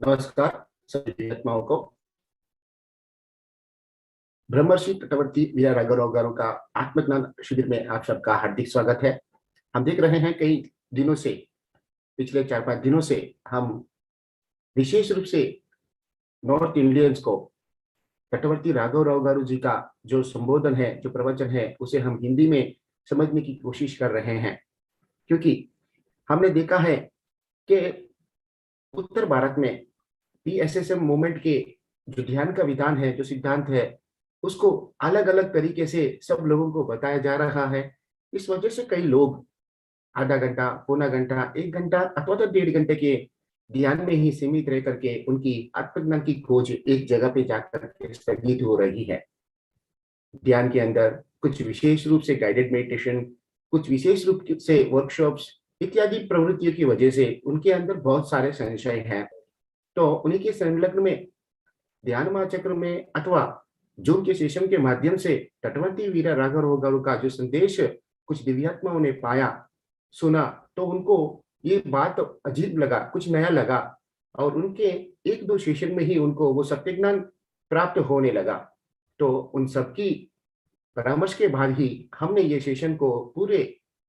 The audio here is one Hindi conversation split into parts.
नमस्कार सभी आत्माओं को। ब्रह्मर्षि तटवर्ती वीरा राघवराव गारू का आत्मज्ञान शिविर में आप सबका हार्दिक स्वागत है। हम देख रहे हैं कई दिनों से, पिछले 4-5 दिनों से हम विशेष रूप से नॉर्थ इंडियंस को तटवर्ती राघवराव गारू जी का जो संबोधन है, जो प्रवचन है, उसे हम हिंदी में समझने की कोशिश कर रहे हैं, क्योंकि हमने देखा है कि उत्तर भारत में पीएसएसएम मूवमेंट के जो ध्यान का विधान है, जो सिद्धांत है, उसको अलग अलग तरीके से सब लोगों को बताया जा रहा है। इस वजह से कई लोग आधा घंटा, पौना घंटा, 1 घंटा अथवा तो 1.5 घंटे के ध्यान में ही सीमित रह करके उनकी आत्मज्ञान की खोज एक जगह पे जाकर के स्थगित हो रही है। ध्यान के अंदर कुछ विशेष रूप से गाइडेड मेडिटेशन, कुछ विशेष रूप से वर्कशॉप्स इत्यादि प्रवृत्तियों की वजह से उनके अंदर बहुत सारे संशय हैं। तो उन्हीं के संलग्न में ध्यान महाचक्र में अथवा जूम के सेशन के माध्यम से तटवर्ती वीरा राघवराव गारू का जो संदेश कुछ दिव्यात्माओं ने पाया, सुना, तो उनको ये बात अजीब लगा, कुछ नया लगा, और उनके 1-2 सेशन में ही उनको वो सत्य ज्ञान प्राप्त होने लगा। तो उन सबकी परामर्श के बाद ही हमने ये सेशन को पूरे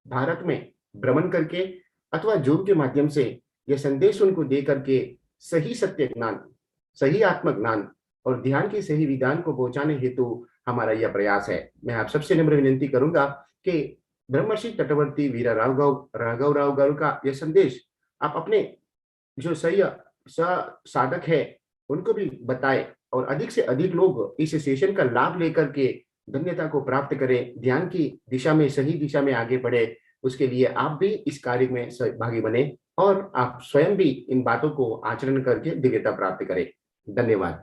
भारत में भ्रमण करके अथवा जूम के माध्यम से ये संदेश उनको दे करके सही सत्य ज्ञान, सही आत्मज्ञान और ध्यान के सही विधान को पहुंचाने हेतु हमारा यह प्रयास है। मैं आप सबसे नम्र विनती करूंगा कि ब्रह्मर्षि तटवर्ती वीरा राघवराव गारू का यह संदेश आप अपने जो सही साधक है उनको भी बताएं और अधिक से अधिक लोग इस सेशन का लाभ लेकर के धन्यता को प्राप्त करें, ध्यान की दिशा में, सही दिशा में आगे बढ़े। उसके लिए आप भी इस कार्य में सहभागी बने और आप स्वयं भी इन बातों को आचरण करके दिव्यता प्राप्त करें। धन्यवाद।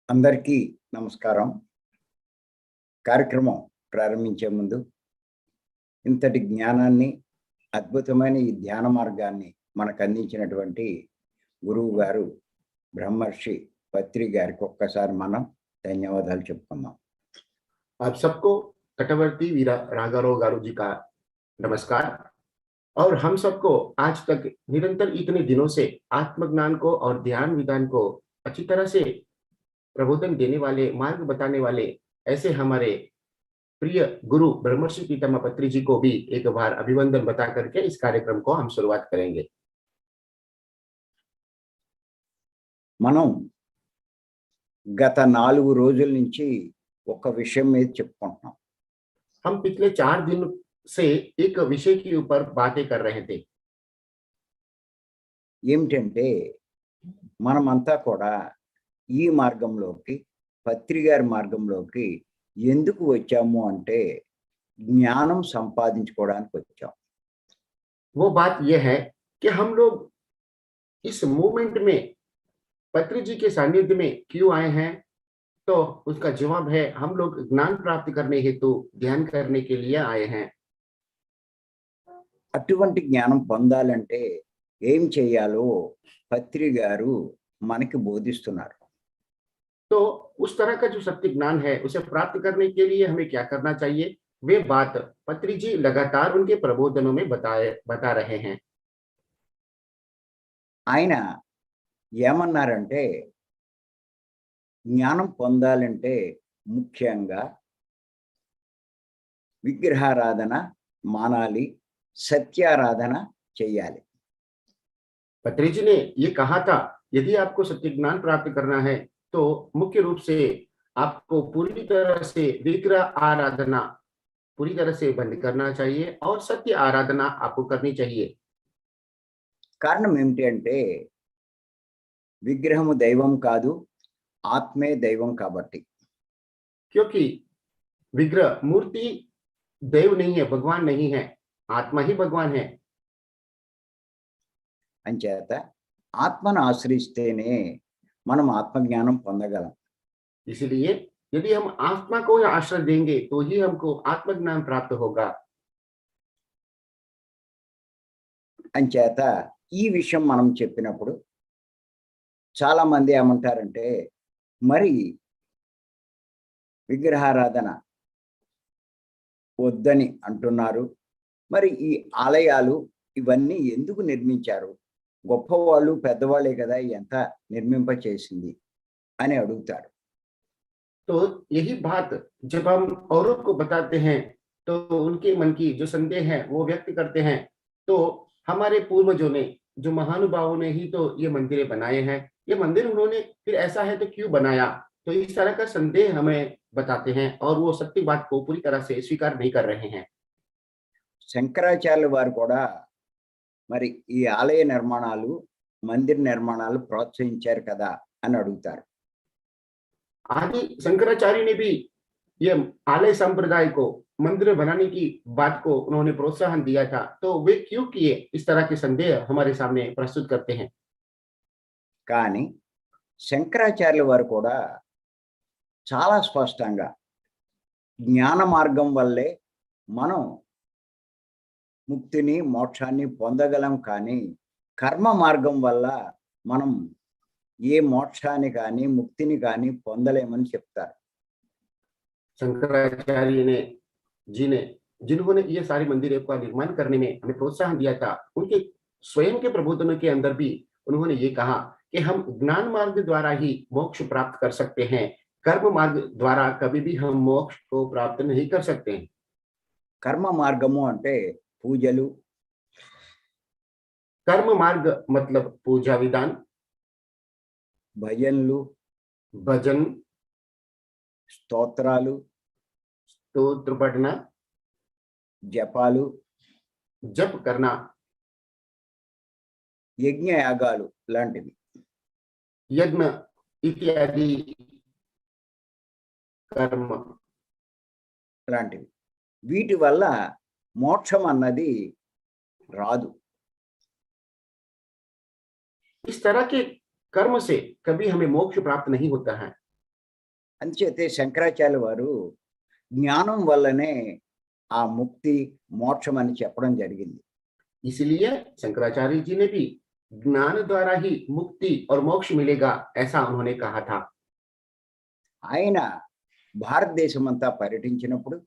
అందరికీ నమస్కారం. కార్యక్రమం ప్రారంభించే ముందు ఇంతటి జ్ఞానాన్ని, అద్భుతమైన ఈ ధ్యాన మార్గాన్ని మనకు అందించినటువంటి గురువు గారు బ్రహ్మర్షి పత్రి గారికి ఒక్కసారి మనం ధన్యవాదాలు చెప్పుకుందాం. आप सबको तटवर्ती वीरा राघवराव गारू जी का नमस्कार। और हम सबको आज तक निरंतर इतने दिनों से आत्मज्ञान को और ध्यान विधान को अच्छी तरह से प्रबोधन देने वाले, मार्ग बताने वाले ऐसे हमारे प्रिय गुरु ब्रह्मर्षि पितामह पत्री जी को भी एक बार अभिवंदन बता करके इस कार्यक्रम को हम शुरुआत करेंगे। మనం గత 4 రోజుల నుంచి ఒక విషయం మీద చెప్పుకుంటున్నాం. हम पिछले 4 दिन से एक विषय के ऊपर बातें कर रहे थे। ఏమిటంటే మనమంతా కూడా ఈ మార్గంలోకి, పత్రి గారి మార్గంలోకి ఎందుకు వచ్చాము అంటే జ్ఞానం సంపాదించుకోవడానికి వచ్చాం. वो बात यह है कि हम लोग इस मूवमेंट में पत्री जी के सानिध्य में क्यों आए हैं, तो उसका जवाब है हम लोग ज्ञान प्राप्त करने हेतु ध्यान करने के लिए आए हैं। అటువంటి జ్ఞానం పొందాలంటే ఏం చేయాలో పత్రి గారు మనకి బోధిస్తున్నారు. तो उस तरह का जो सत्य ज्ञान है उसे प्राप्त करने के लिए हमें क्या करना चाहिए, वे बात पत्री जी लगातार उनके प्रबोधनों में बता रहे हैं। ఆయన ఏమన్నారంటే జ్ఞానం పొందాలంటే ముఖ్యంగా విగ్రహారాధన మానాలి, సత్యారాధన చేయాలి. पत्री जी ने ये कहा था, यदि आपको सत्य ज्ञान प्राप्त करना है तो मुख्य रूप से आपको पूरी तरह से विग्रह आराधना पूरी तरह से बंद करना चाहिए और सत्य आराधना आपको करनी चाहिए। కారణం ఏమిటి అంటే విగ్రహము దైవం కాదు, ఆత్మే దైవం కాబట్టి. क्योंकि विग्रह मूर्ति देव नहीं है, भगवान नहीं है, आत्मा ही भगवान है। అంచేత ఆత్మను ఆశ్రయిస్తేనే మనం ఆత్మజ్ఞానం పొందగలం. इसलिए यदि हम आत्मा को आश्रय देंगे तो ही हमको आत्मज्ञान प्राप्त होगा। అంచేత ఈ విషయం మనం చెప్పినప్పుడు చాలా మంది ఏమంటారంటే మరి విగ్రహారాధన వద్దని అంటున్నారు, మరి ఈ ఆలయాలు ఇవన్నీ ఎందుకు నిర్మించారు గొప్పవాళ్ళు పెద్దవాళ్ళే కదా ఎంత నిర్మింప చేసింది అని అడుగుతారు. तो यही बात जब हम औरों को बताते हैं तो उनके मन की जो संदेह है वो व्यक्त करते हैं, तो हमारे पूर्वजों ने, जो महानुभावों ने ही तो ये मंदिरें बनाए हैं, ये मंदिर उन्होंने फिर ऐसा है तो क्यों बनाया, तो इस तरह का संदेह हमें बताते हैं और वो सत्य बात को पूरी तरह से स्वीकार नहीं कर रहे हैं। శంకరాచార్యుల వారు కూడా మరి ఈ ఆలయ నిర్మాణాలు, మందిర నిర్మాణాలు ప్రోత్సహించారు కదా అని అడుగుతారు. आदि शंकराचार्य ने भी ये आलय संप्रदाय को, मंदिर बनाने की बात को उन्होंने प्रोत्साहन दिया था, तो वे क्यों किए, इस तरह के संदेह हमारे सामने प्रस्तुत करते हैं। కానీ శంకరాచార్యుల వారు కూడా చాలా స్పష్టంగా జ్ఞాన మార్గం వల్లే మనం ముక్తిని, మోక్షాన్ని పొందగలం, కానీ కర్మ మార్గం వల్ల మనం ఏ మోక్షాన్ని కానీ ముక్తిని కానీ పొందలేమని చెప్తారు. शंकराचार्य ने जी ने जिन्होंने ये सारी मंदिरों का निर्माण करने में हमें प्रोत्साहन दिया था, उनके स्वयं के प्रबोधनों के अंदर भी उन्होंने ये कहा कि हम ज्ञान मार्ग द्वारा ही मोक्ष प्राप्त कर सकते हैं, कर्म मार्ग द्वारा कभी भी हम मोक्ष को प्राप्त नहीं कर सकते हैं। కర్మ మార్గము అంటే పూజలు, कर्म मार्ग मतलब पूजा विधान, భజనలు, भजन, స్తోత్రాలు, स्तोत्र पढ़ना, జపాలు, जप करना, యజ్ఞ యాగాలు లాంటివి. यज्ञ इत्यादि कर्म, లాంటివి వీటి వల్ల మోక్షం అన్నది రాదు. इस तरह के कर्म से कभी हमें मोक्ष प्राप्त नहीं होता है। అందుచేతే శంకరాచార్యుల వారు జ్ఞానం వల్లనే ఆ ముక్తి, మోక్షం అని చెప్పడం జరిగింది. इसलिए शंकराचार्य जी ने भी ज्ञान द्वारा ही मुक्ति और मोक्ष मिलेगा, ऐसा उन्होंने कहा था। ఆయన భారతదేశం అంతా పర్యటించినప్పుడు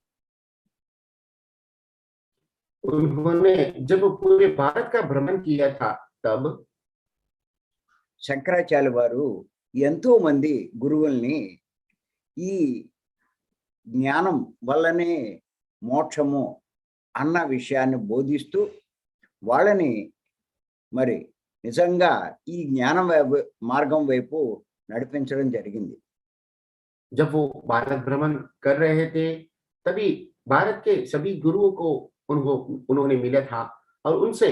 उन्होंने जब पूरे भारत का भ्रमण किया था, तब శంకరాచార్యుల వారు ఎంతో మంది గురువుల్ని ఈ జ్ఞానం వల్లనే మోక్షము అన్న విషయాన్ని బోధిస్తూ వాళ్ళని మరి నిజంగా ఈ జ్ఞానం మార్గం వైపు నడిపించడం జరిగింది. जब वो भारत भ्रमण कर रहे थे, तभी भारत के सभी गुरुओं को उन्होंने मिला था और उनसे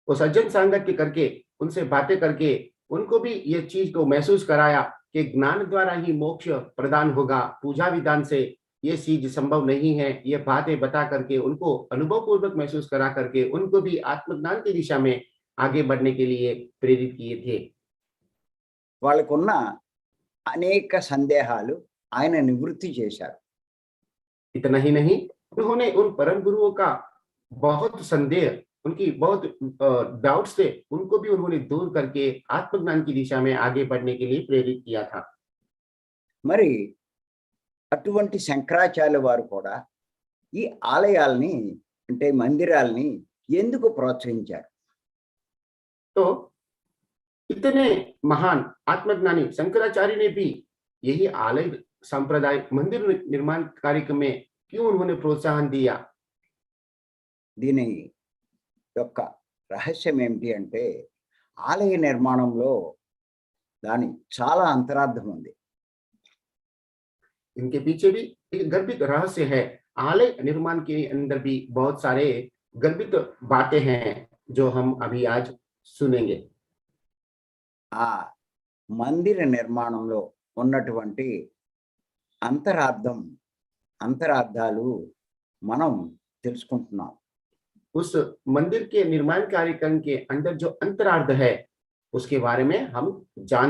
वो सज्जन साङ्गत्य करके, उनसे बातें करके उनको भी ये चीज को महसूस कराया कि ज्ञान द्वारा ही मोक्ष प्रदान होगा, पूजा विधान से ये चीज संभव नहीं है। ये बातें बता करके उनको अनुभव पूर्वक महसूस करा करके उनको भी आत्मज्ञान की दिशा में आगे बढ़ने के लिए प्रेरित किए थे। వాళ్ళకున్న అనేక సందేహాలు ఆయన నివృత్తి చేశారు. इतना ही नहीं, उन्होंने उन परम गुरुओं का बहुत संदेह, उनकी बहुत डाउट्स थे, उनको भी उन्होंने दूर करके आत्मज्ञान की दिशा में आगे बढ़ने के लिए प्रेरित किया था। మరి అటువంటి శంకరాచార్యుల వారు కూడా ఈ ఆలయాల్ని, అంటే మందిరాల్ని ఎందుకు ప్రోత్సహించారు? तो इतने महान आत्मज्ञानी शंकराचार्य ने भी यही आलय संप्रदाय मंदिर निर्माण कार्यक्रम में क्यों उन्होंने प्रोत्साहन दिया? దీని యొక్క రహస్యం ఏమిటి అంటే ఆలయ నిర్మాణంలో దాని చాలా అంతరార్థం ఉంది. इनके पीछे भी एक गर्भित रहस्य है। आलय निर्माण के अंदर भी बहुत सारे गर्भित बातें हैं जो हम अभी आज सुनेंगे। ఆ మందిర నిర్మాణంలో ఉన్నటువంటి అంతరార్థాలు మనం తెలుసుకుంటున్నాం. उस मंदिर के निर्माण कार्यक्रम के अंदर जो अंतरार्ध है, उसके बारे में हम जान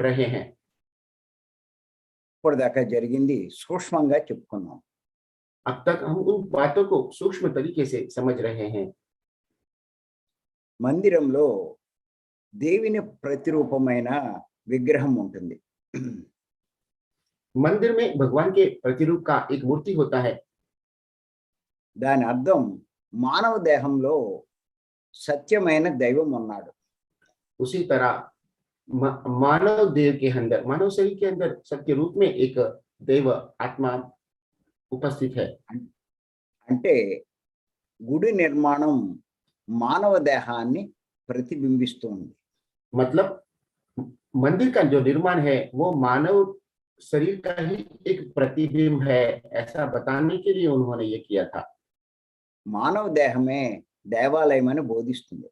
रहे हैं। ఇప్పటిదాకా జరిగింది సూక్ష్మంగా చెప్పుకున్నాం. अब तक हम उन बातों को सूक्ष्म तरीके से समझ रहे हैं। మందిరంలో దేవిని ప్రతిరూపమైన విగ్రహం ఉంటుంది. मंदिर में भगवान के प्रतिरूप का एक मूर्ति होता है। దాని అర్థం మానవ దేహంలో సత్యమైన దైవం ఉన్నాడు. उसी तरह मानव देह के अंदर, मानव शरीर के अंदर सत्य रूप में एक देव आत्मा उपस्थित है। అంటే గుడి నిర్మాణం మానవ దేహాన్ని ప్రతిబింబిస్తుంది. मतलब मंदिर का जो निर्माण है वो मानव शरीर का ही एक प्रतिबिंब है, ऐसा बताने के लिए उन्होंने ये किया था। మానవ దేహమే దేవాలయం అని బోధిస్తుంది.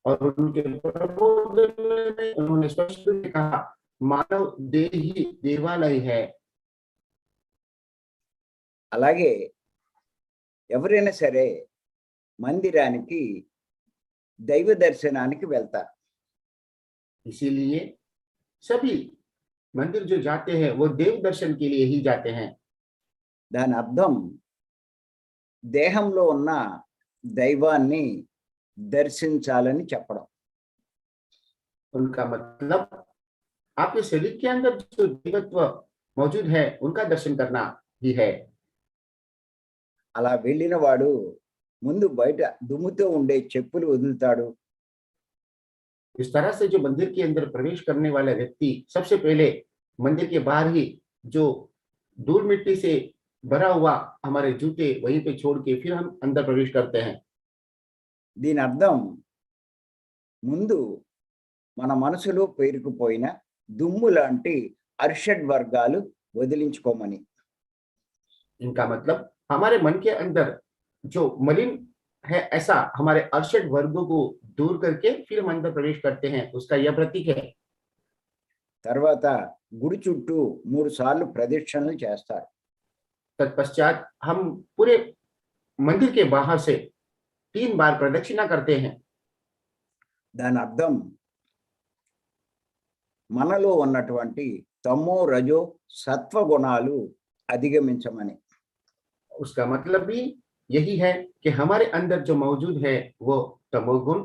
और उनके प्रबोधन में उन्होंने स्पष्ट रूप से कहा मानव देह ही देवालय है। అలాగే ఎవరైనా సరే మందిరానికి దైవ దర్శనానికి వెళ్తారు. इसीलिए सभी मंदिर जो जाते हैं वो देव दर्शन के लिए ही जाते हैं। దాని అర్థం దేహంలో ఉన్న దైవాన్ని దర్శించాలని చెప్పడం. उनका मतलब आपके शरीर के अंदर जो देवत्व मौजूद है उनका दर्शन करना ही है। అలా వెళ్ళిన వాడు ముందు బయట దుమ్ముతో ఉండే చెప్పులు వదులుతాడు. इस तरह से जो मंदिर के अंदर प्रवेश करने वाला व्यक्ति सबसे पहले मंदिर के बाहर ही जो धूल मिट्टी से भरा हुआ हमारे जूते वहीं पे छोड़ के फिर हम अंदर प्रवेश करते हैं। దీని అర్థం ముందు మన మనసులో పేరుకుపోయిన దుమ్ము లాంటి అర్షడ్ వర్గాలు వదిలించుకోమని. इनका मतलब हमारे मन के अंदर जो मलिन है ऐसा हमारे अर्षद वर्गों को दूर करके फिर हम अंदर प्रवेश करते हैं, उसका यह प्रतीक है। తర్వాత గుడి చుట్టూ 3 సార్లు ప్రదక్షిణలు చేస్తారు. तत्पश्चात हम पूरे मंदिर के बाहर से 3 बार प्रदक्षिणा करते हैं। దాని అర్థం మనలో ఉన్నటువంటి తమో రజో సత్వ గుణాలు అధిగమించమని. उसका मतलब भी यही है कि हमारे अंदर जो मौजूद है वो तमोगुण,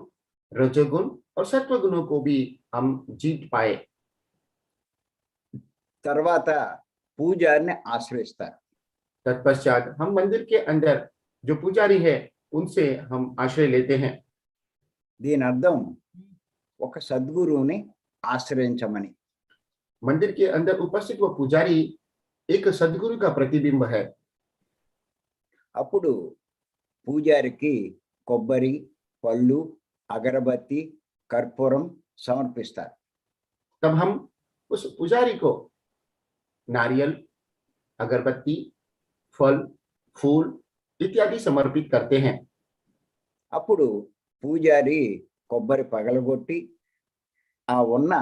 रजोगुण और सत्व गुणों को भी हम जीत पाए। తర్వాత పూజారిని ఆశ్రయిస్తారు. तत्पश्चात हम मंदिर के अंदर जो पुजारी है उनसे हम आश्रय लेते हैं। దీని అర్థం ఒక సద్గురువుని ఆశ్రయించమని. मंदिर के अंदर उपस्थित वो पुजारी एक सद्गुरु का प्रतिबिंब है। అప్పుడు పూజారికి కొబ్బరి, పళ్ళు, అగరబత్తి, కర్పూరం సమర్పిస్తారు. तब हम उस पुजारी को नारियल, अगरबत्ती, फल, फूल इत्यादि समर्पित करते हैं। అప్పుడు పూజారి కొబ్బరి పగలగొట్టి ఉన్న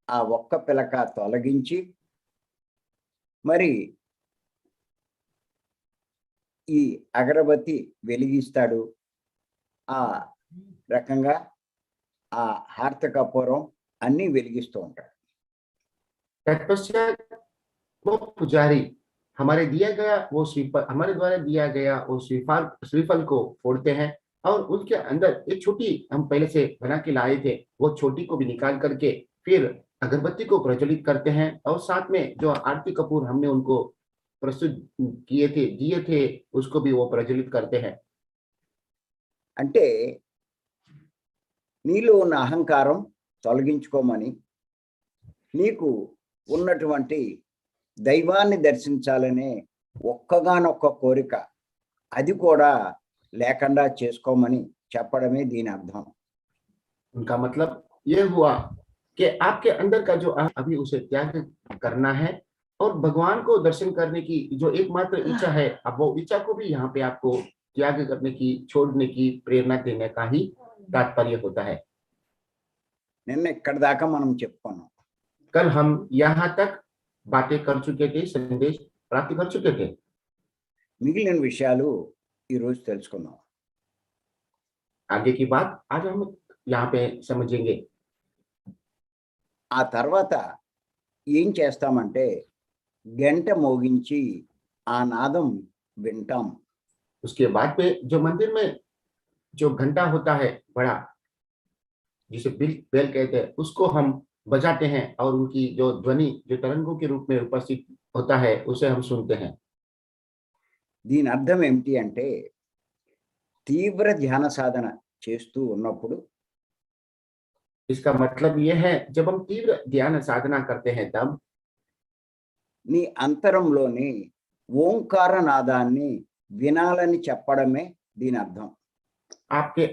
ఆ ఒక్క పిలక తొలగించి మరి ఈ అగరబత్తి వెలిగిస్తాడు. ఆ రకంగా ఆ హారత కర్పూరం అన్ని వెలిగిస్తూ ఉంటాడు. तत्पश्चात वो पुजारी हमारे दिया गया वो श्रीफल, हमारे द्वारा दिया गया वो श्रीफल को फोड़ते हैं और उसके अंदर एक छोटी हम पहले से बना के लाए थे वो छोटी को भी निकाल करके फिर अगरबत्ती को प्रज्वलित करते हैं और साथ में जो आरती कपूर हमने उनको प्रस्तुत दिए थे उसको भी वो प्रज्वलित करते हैं। అంటే నీలో ఉన్న అహంకారం తొలగించుకోమని, నీకు ఉన్నటువంటి దైవాన్ని దర్శించాలనే ఒక్కగానొక్క కోరిక అది కూడా లేకుండా చేసుకోమని చెప్పడమే దీని అర్థం. उनका मतलब ये हुआ कि आपके अंदर का जो अभी उसे त्याग करना है और भगवान को दर्शन करने की जो एकमात्र इच्छा है अब वो इच्छा को भी यहाँ पे आपको त्याग करने की, छोड़ने की प्रेरणा देने का ही तात्पर्य होता है। నిన్న ఇక్కడ దాకా మనం చెప్పుకున్నాం. कल हम यहाँ तक बातें कर चुके थे, संदेश प्राप्त कर चुके थे। మిగిలిన విషయాలు ఈరోజు తెలుసుకుందాం. आगे की बात आज हम यहाँ पे समझेंगे। ఆ తర్వాత ఏం చేస్తామంటే గంట మోగించి ఆ నాదం వింటాం. उसके बाद पे जो मंदिर में जो घंटा होता है बड़ा, जिसे बेल कहते हैं, उसको हम बजाते हैं और उनकी जो ध्वनि जो तरंगों के रूप में उपस्थित होता है उसे हम सुनते हैं। దీని అర్థం ఏమిటి అంటే తీవ్ర ధ్యాన సాధన చేస్తూ ఉన్నప్పుడు इसका मतलब ये है जब हम तीव्र ध्यान साधना करते हैं तब నీ అంతరంలోని ఓంకార నాదాన్ని వినాలని చెప్పడమే దీని అర్థం. आपके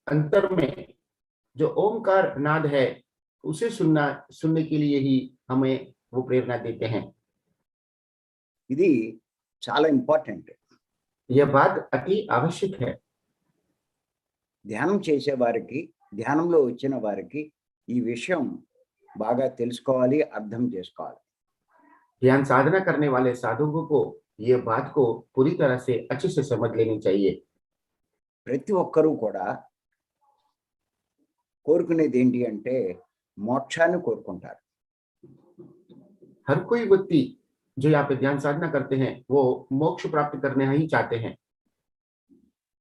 अंतर में जो ओमकार नाद है उसे सुनने के लिए ही हमें वो प्रेरणा देते हैं। ఇది చాలా ఇంపార్టెంట్. यह बात अति आवश्यक है। ధ్యానం చేసే వారికి, ధ్యానంలో వచ్చిన వారికి ఈ విషయం బాగా తెలుసుకోవాలి, అర్థం చేసుకోవాలి. ध्यान साधना करने वाले साधकों को ये बात को पूरी तरह से अच्छे से समझ लेनी चाहिए। ప్రతి ఒక్కరూ కూడా కోరుకునేది ఏంటి అంటే మోక్షాన్ని కోరుకుంటారు. हर कोई व्यक्ति जो यहाँ पे ध्यान साधना करते हैं वो मोक्ष प्राप्त करना ही चाहते हैं।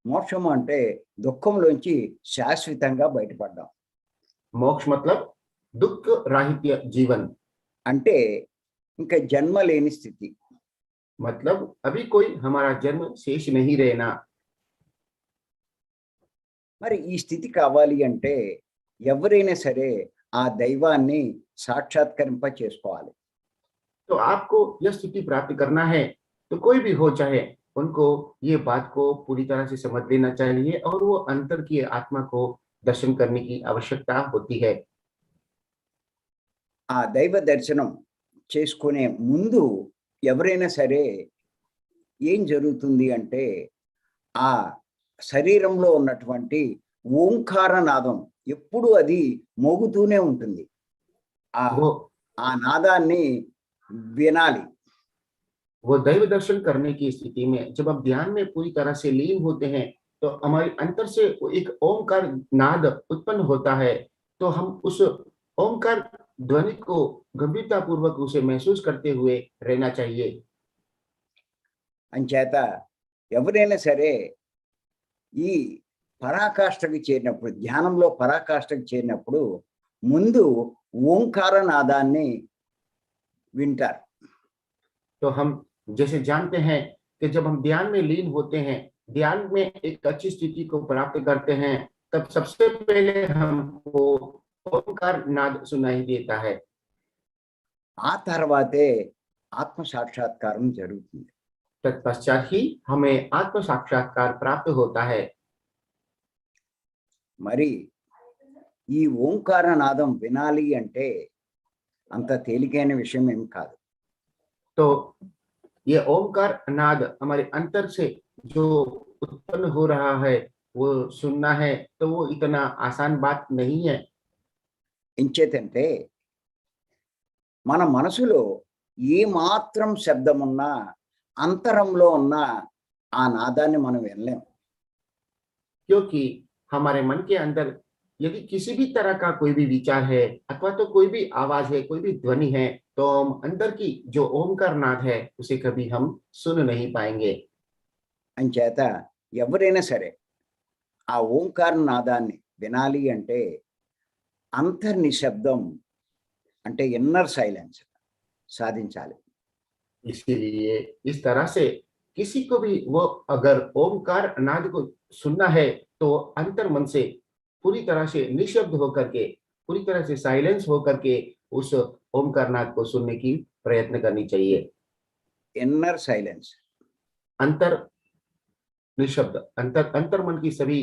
మోక్షం అంటే దుఃఖంలోంచి శాశ్వతంగా బయటపడ్డాం. मोक्ष मतलब दुख राहित्य जीवन, అంటే ఇంకా జన్మ లేని స్థితి. मतलब अभी कोई हमारा जन्म शेष नहीं रहना। మరి ఈ స్థితి కావాలి అంటే ఎవరైనా సరే ఆ దైవాన్ని సాక్షాత్కరింప చేసుకోవాలి. तो आपको यह स्थिति प्राप्त करना है तो कोई भी हो चाहे उनको ये बात को पूरी तरह से समझ लेना चाहिए और वो अंतर की आत्मा को दर्शन करने की आवश्यकता होती है। ఆ దైవ దర్శనం చేసుకునే ముందు ఎవరైనా సరే ఏం జరుగుతుంది అంటే ఆ శరీరంలో ఉన్నటువంటి ఓంకార నాదం ఎప్పుడు అది మోగుతూనే ఉంటుంది. ఆ वो ఆ నాదాన్ని వినాలి. वो दैव दर्शन करने की स्थिति में जब आप ध्यान में पूरी तरह से लीन होते हैं तो हमारे अंतर से वो एक ओमकार नाद उत्पन्न होता है। तो हम उस ओमकार ध्वनि को गंभीरता पूर्वक उसे महसूस करते हुए रहना चाहिए। అంచేత ఎవరైనా సరే ఈ పరాకాష్ఠకి చేరినప్పుడు, ధ్యానంలో పరాకాష్ఠకి చేరినప్పుడు ముందు ఓంకార నాదాన్ని వింటారు. तो हम जैसे जानते हैं कि जब हम ध्यान में लीन होते हैं, ध्यान में एक अच्छी स्थिति को प्राप्त करते हैं, तब सबसे पहले हमको ओमकार नाद सुनाई देता है। ఆ తర్వాతే ఆత్మ సాక్షాత్కారం జరుగుతుంది. तत्पश्चात ही हमें आत्म साक्षात्कार प्राप्त होता है। మరి ఈ ఓంకార నాదం వినాలి అంటే అంత తేలికైన విషయం ఏం కాదు. तो ये ओमकार नाद हमारे अंतर से जो उत्पन्न हो रहा है वो सुनना है तो वो इतना आसान बात नहीं है। ఎంచేతంటే మన మనసులో ఏ మాత్రం శబ్దం ఉన్నా అంతరంలో ఉన్న ఆ నాదాన్ని మనం వినలేం. क्योंकि हमारे मन के अंदर यदि किसी भी तरह का कोई भी विचार है अथवा तो कोई भी आवाज है, कोई भी ध्वनि है, तो हम अंदर की जो ओमकार नाद है उसे कभी हम सुन नहीं पाएंगे। అంచేత ఎవరైనా సరే ఆ ఓంకార నాదాన్ని వినాలి అంటే అంతర్నిశబ్దం అంటే ఇన్నర్ సైలెన్స్ సాధించాలి. इसीलिए इस तरह से किसी को भी वो अगर ओमकार नाद को सुनना है तो अंतर मन से पूरी तरह से निशब्द होकर के, पूरी तरह से साइलेंस होकर के उस ओमकार नाद को सुनने की प्रयत्न करनी चाहिए। Inner silence. अंतर निशब्द, अंतर मन की सभी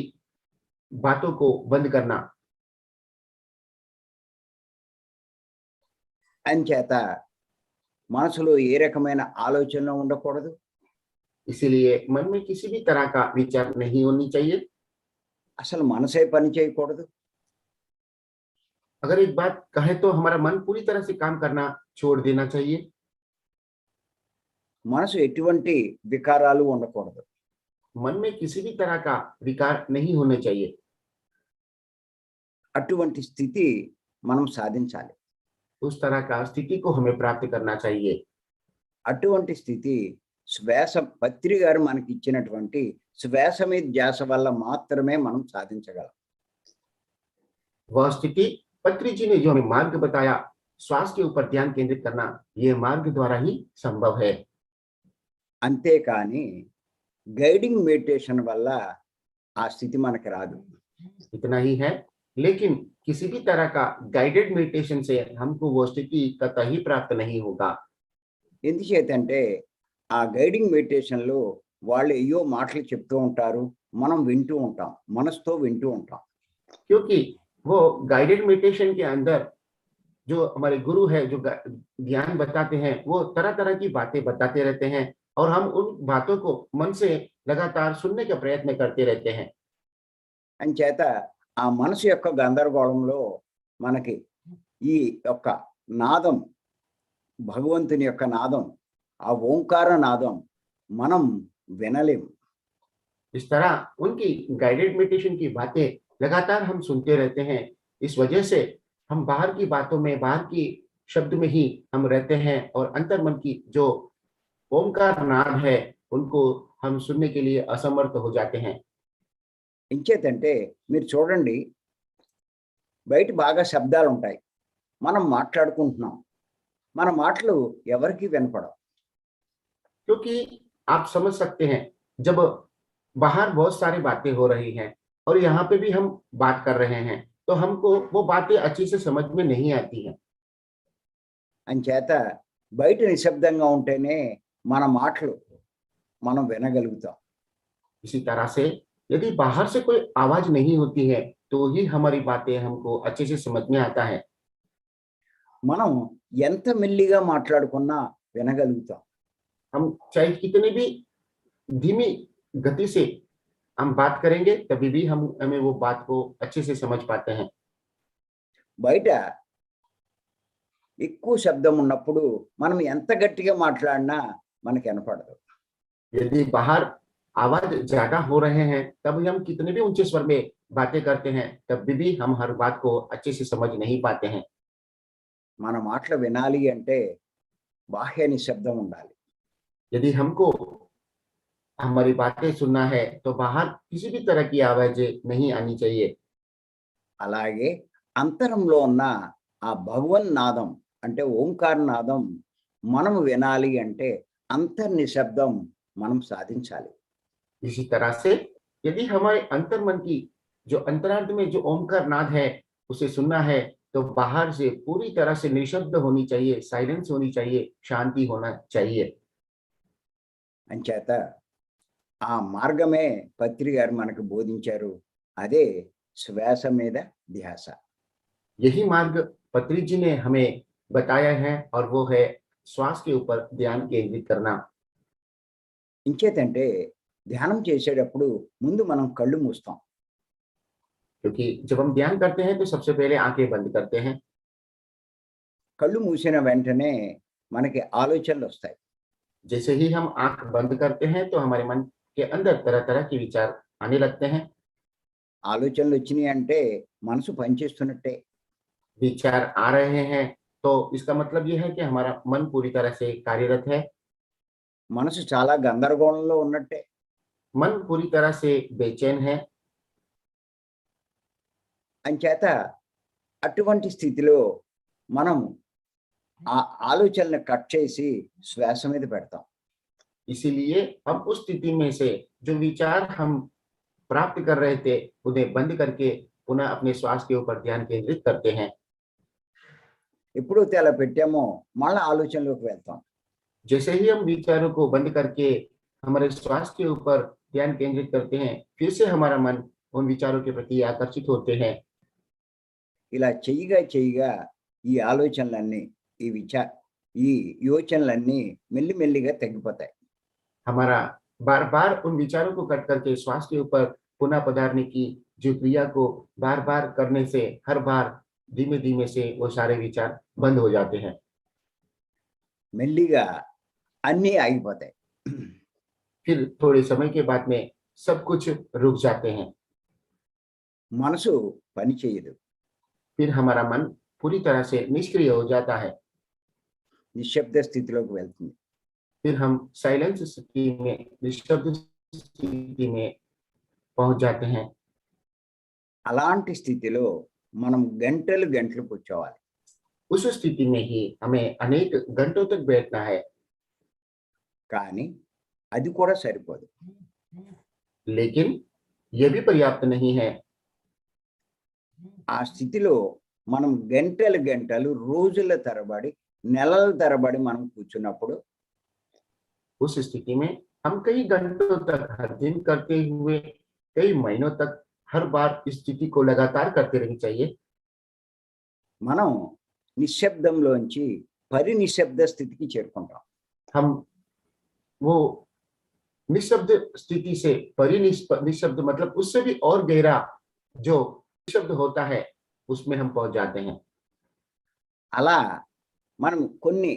बातों को बंद करना। అంచేత మనసులో ఏ రకమైన ఆలోచన ఉండకూడదు. इसीलिए मन में किसी भी तरह का विचार नहीं होनी चाहिए। అసలు మనసే పని చేయకూడదు. अगर एक बात कहे तो हमारा मन पूरी तरह से काम करना छोड़ देना चाहिए। మనసు ఎటువంటి వికారాలు ఉండకూడదు. मन में किसी भी तरह का विकार नहीं होने चाहिए। అటువంటి స్థితి మనం సాధించాలి. उस तरह का स्थिति को हमें प्राप्त करना चाहिए। అటువంటి స్థితి శ్వాస పత్రి గారు మనకి ఇచ్చినటువంటి శ్వాస మీద ధ్యాస వల్ల మాత్రమే మనం సాధించగలం. वह स्थिति पत्री जी ने जो हमें मार्ग बताया, श्वास के ऊपर ध्यान केंद्रित करना, ये मार्ग द्वारा ही संभव है। అంతేకాని గైడింగ్ మెడిటేషన్ వల్ల ఆ స్థితి మనకి రాదు. इतना ही है, लेकिन किसी भी तरह का गाइडेड मेडिटेशन से हमको वो स्थिति कतई प्राप्त नहीं होगा। ఎందుచేతంటే ఆ గైడింగ్ మెడిటేషన్‌లో వాళ్ళు ఏయ్యో మాటలు చెప్తూ ఉంటారు. మనం వింటూ ఉంటాం. మనసుతో వింటూ ఉంటాం. क्योंकि वो गाइडेड मेडिटेशन के अंदर जो हमारे गुरु है, जो ज्ञान बताते हैं, वो तरह-तरह की बातें बताते रहते हैं और हम उन बातों को मन से लगातार सुनने का प्रयत्न करते रहते हैं। అంచేత ఆ మనసు యొక్క గందరగోళంలో మనకి ఈ యొక్క నాదం, భగవంతుని యొక్క నాదం, ఆ ఓంకార నాదం మనం వినలేము. इस तरह उनकी गाइडेड मेडिटेशन की बातें लगातार हम सुनते रहते हैं। इस वजह से हम बाहर की बातों में, बाहर की शब्द में ही हम रहते हैं और अंतर्मन की जो ओमकार नाद है, उनको हम सुनने के लिए असमर्थ हो जाते हैं। ఇంచేతంటే మీరు చూడండి, బయట బాగా శబ్దాలు ఉంటాయి. మనం మాట్లాడుకుంటున్నాం. మన మాటలు ఎవరికీ వినపడవు. क्योंकि आप समझ सकते हैं, जब बाहर बहुत सारी बातें हो रही हैं और यहाँ पे भी हम बात कर रहे हैं, तो हमको वो बातें अच्छी से समझ में नहीं आती हैं। అంచేత బయట నిశ్శబ్దంగా ఉంటేనే మన మాటలు మనం వినగలుగుతాం. इसी तरह से यदि बाहर से कोई आवाज नहीं होती है, तो ही हमारी बातें हमको अच्छे से समझ में आता है। మనం ఎంత మెల్లిగా మాట్లాడుకున్నా వినగలుగుతాం. हम चाहे कितने भी धीमी गति से हम बात करेंगे, तभी भी हमें वो बात को अच्छे से समझ पाते हैं। బయట ఎక్కువ శబ్దం ఉన్నప్పుడు మనం ఎంత గట్టిగా మాట్లాడినా మనకి వినపడదు. यदि बाहर आवाज ज्यादा हो रहे हैं, तब हम कितने भी ऊंचे स्वर में बातें करते हैं, तब भी हम हर बात को अच्छे से समझ नहीं पाते हैं। మన మాటలు వినాలి అంటే బాహ్య నిశ్శబ్దం ఉండాలి. यदि हमको हमारी बातें सुनना है, तो बाहर किसी भी तरह की आवाजें नहीं आनी चाहिए। అలాగే అంతరంలో ఉన్న ఆ భగవన్ నాదం అంటే ఓంకార నాదం మనం వినాలి అంటే అంతర్నిశ్శబ్దం మనం సాధించాలి. इसी तरह से यदि हमारे अंतर्मन की जो अंतरार्थ में जो ओमकार नाद है, उसे सुनना है, तो बाहर से पूरी तरह से निशब्द होनी चाहिए, साइलेंस होनी चाहिए, शांति होना चाहिए। అంచేత ఆ మార్గమే పత్రి గారు మనకు బోధించారు. అదే శ్వాస మీద ధ్యాస. यही मार्ग पत्री जी ने हमें बताया है और वो है श्वास के ऊपर ध्यान केंद्रित करना। ఇంచేతంటే ధ్యానం చేసేటప్పుడు ముందు మనం కళ్ళు మూస్తాం. क्योंकि जब हम ध्यान करते हैं, तो सबसे पहले आंखें बंद करते हैं। కళ్ళు మూసిన వెంటనే మనకి ఆలోచనలు వస్తాయి. जैसे ही हम आंख बंद करते हैं, तो हमारे मन के अंदर तरह-तरह के विचार आने लगते हैं। ఆలోచనలు వచ్చినాయి అంటే మనసు పనిచేస్తున్నట్టే. विचार आ रहे हैं, तो इसका मतलब ये है कि हमारा मन पूरी तरह से कार्यरत है। మనసు చాలా గందరగోళంలో ఉన్నట్టే. मन पूरी तरह से बेचैन है। అంచేత అటువంటి స్థితిలో మనం ఆ ఆలోచనలను కట్ చేసి శ్వాస మీద పెడతాం. इसीलिए हम उस स्थिति में से जो विचार हम प्राप्त कर रहे थे, उन्हें बंद करके पुनः अपने श्वास के ऊपर ध्यान केंद्रित करते हैं। ఎప్పుడైతే అలా పెట్టామో మళ్ళీ ఆలోచనలోకి వెళ్తాం. जैसे ही हम विचारों को बंद करके हमारे श्वास के ऊपर ध्यान केंद्रित करते हैं, फिर से हमारा मन उन विचारों के प्रति आकर्षित होते हैं। ఇలా చెయ్యగా చెయ్యగా ఈ ఆలోచనలన్నీ ఈ యోచనలన్నీ మెల్లిమెల్లిగా తగ్గిపోతాయి. हमारा बार-बार उन विचारों को कट करके श्वास के ऊपर पुनः पधारने की जो क्रिया को बार-बार करने से हर बार धीमे-धीमे से वो सारे विचार बंद हो जाते हैं। మెల్లిగా అన్నీ ఆగిపోతాయి. फिर थोड़े समय के बाद में सब कुछ रुक जाते हैं। మనసు పని చేయదు. फिर हमारा मन पूरी तरह से निष्क्रिय हो जाता है। నిశ్శబ్ద స్థితిలోకి వెళ్తుంది. फिर हम साइलेंस स्थिति में, निःशब्द स्थिति में पहुंच जाते हैं। అలాంటి స్థితిలో మనం గంటలు గంటలు కూర్చోవాలి. उस स्थिति में ही हमें अनेक घंटों तक बैठना है। కానీ అది కూడా సరిపోదు. लेकिन ये भी पर्याप्त नहीं है। ఆ స్థితిలో మనం గంటలు గంటలు రోజుల తరబడి నెలల తరబడి మనం కూర్చున్నప్పుడు उस स्थिति में हम कई घंटों तक हर दिन करते हुए कई महीनों तक हर बार इस स्थिति को लगातार करते रहनी चाहिए। మనం నిశ్శబ్దంలోంచి పరినిశ్శబ్ద స్థితికి చేరుకుంటాం. हम वो निशब्द स्थिति से निशब्द मतलब उससे भी और गहरा जो निशब्द होता है उसमें हम पहुंच जाते हैं। అలా మనం కొన్ని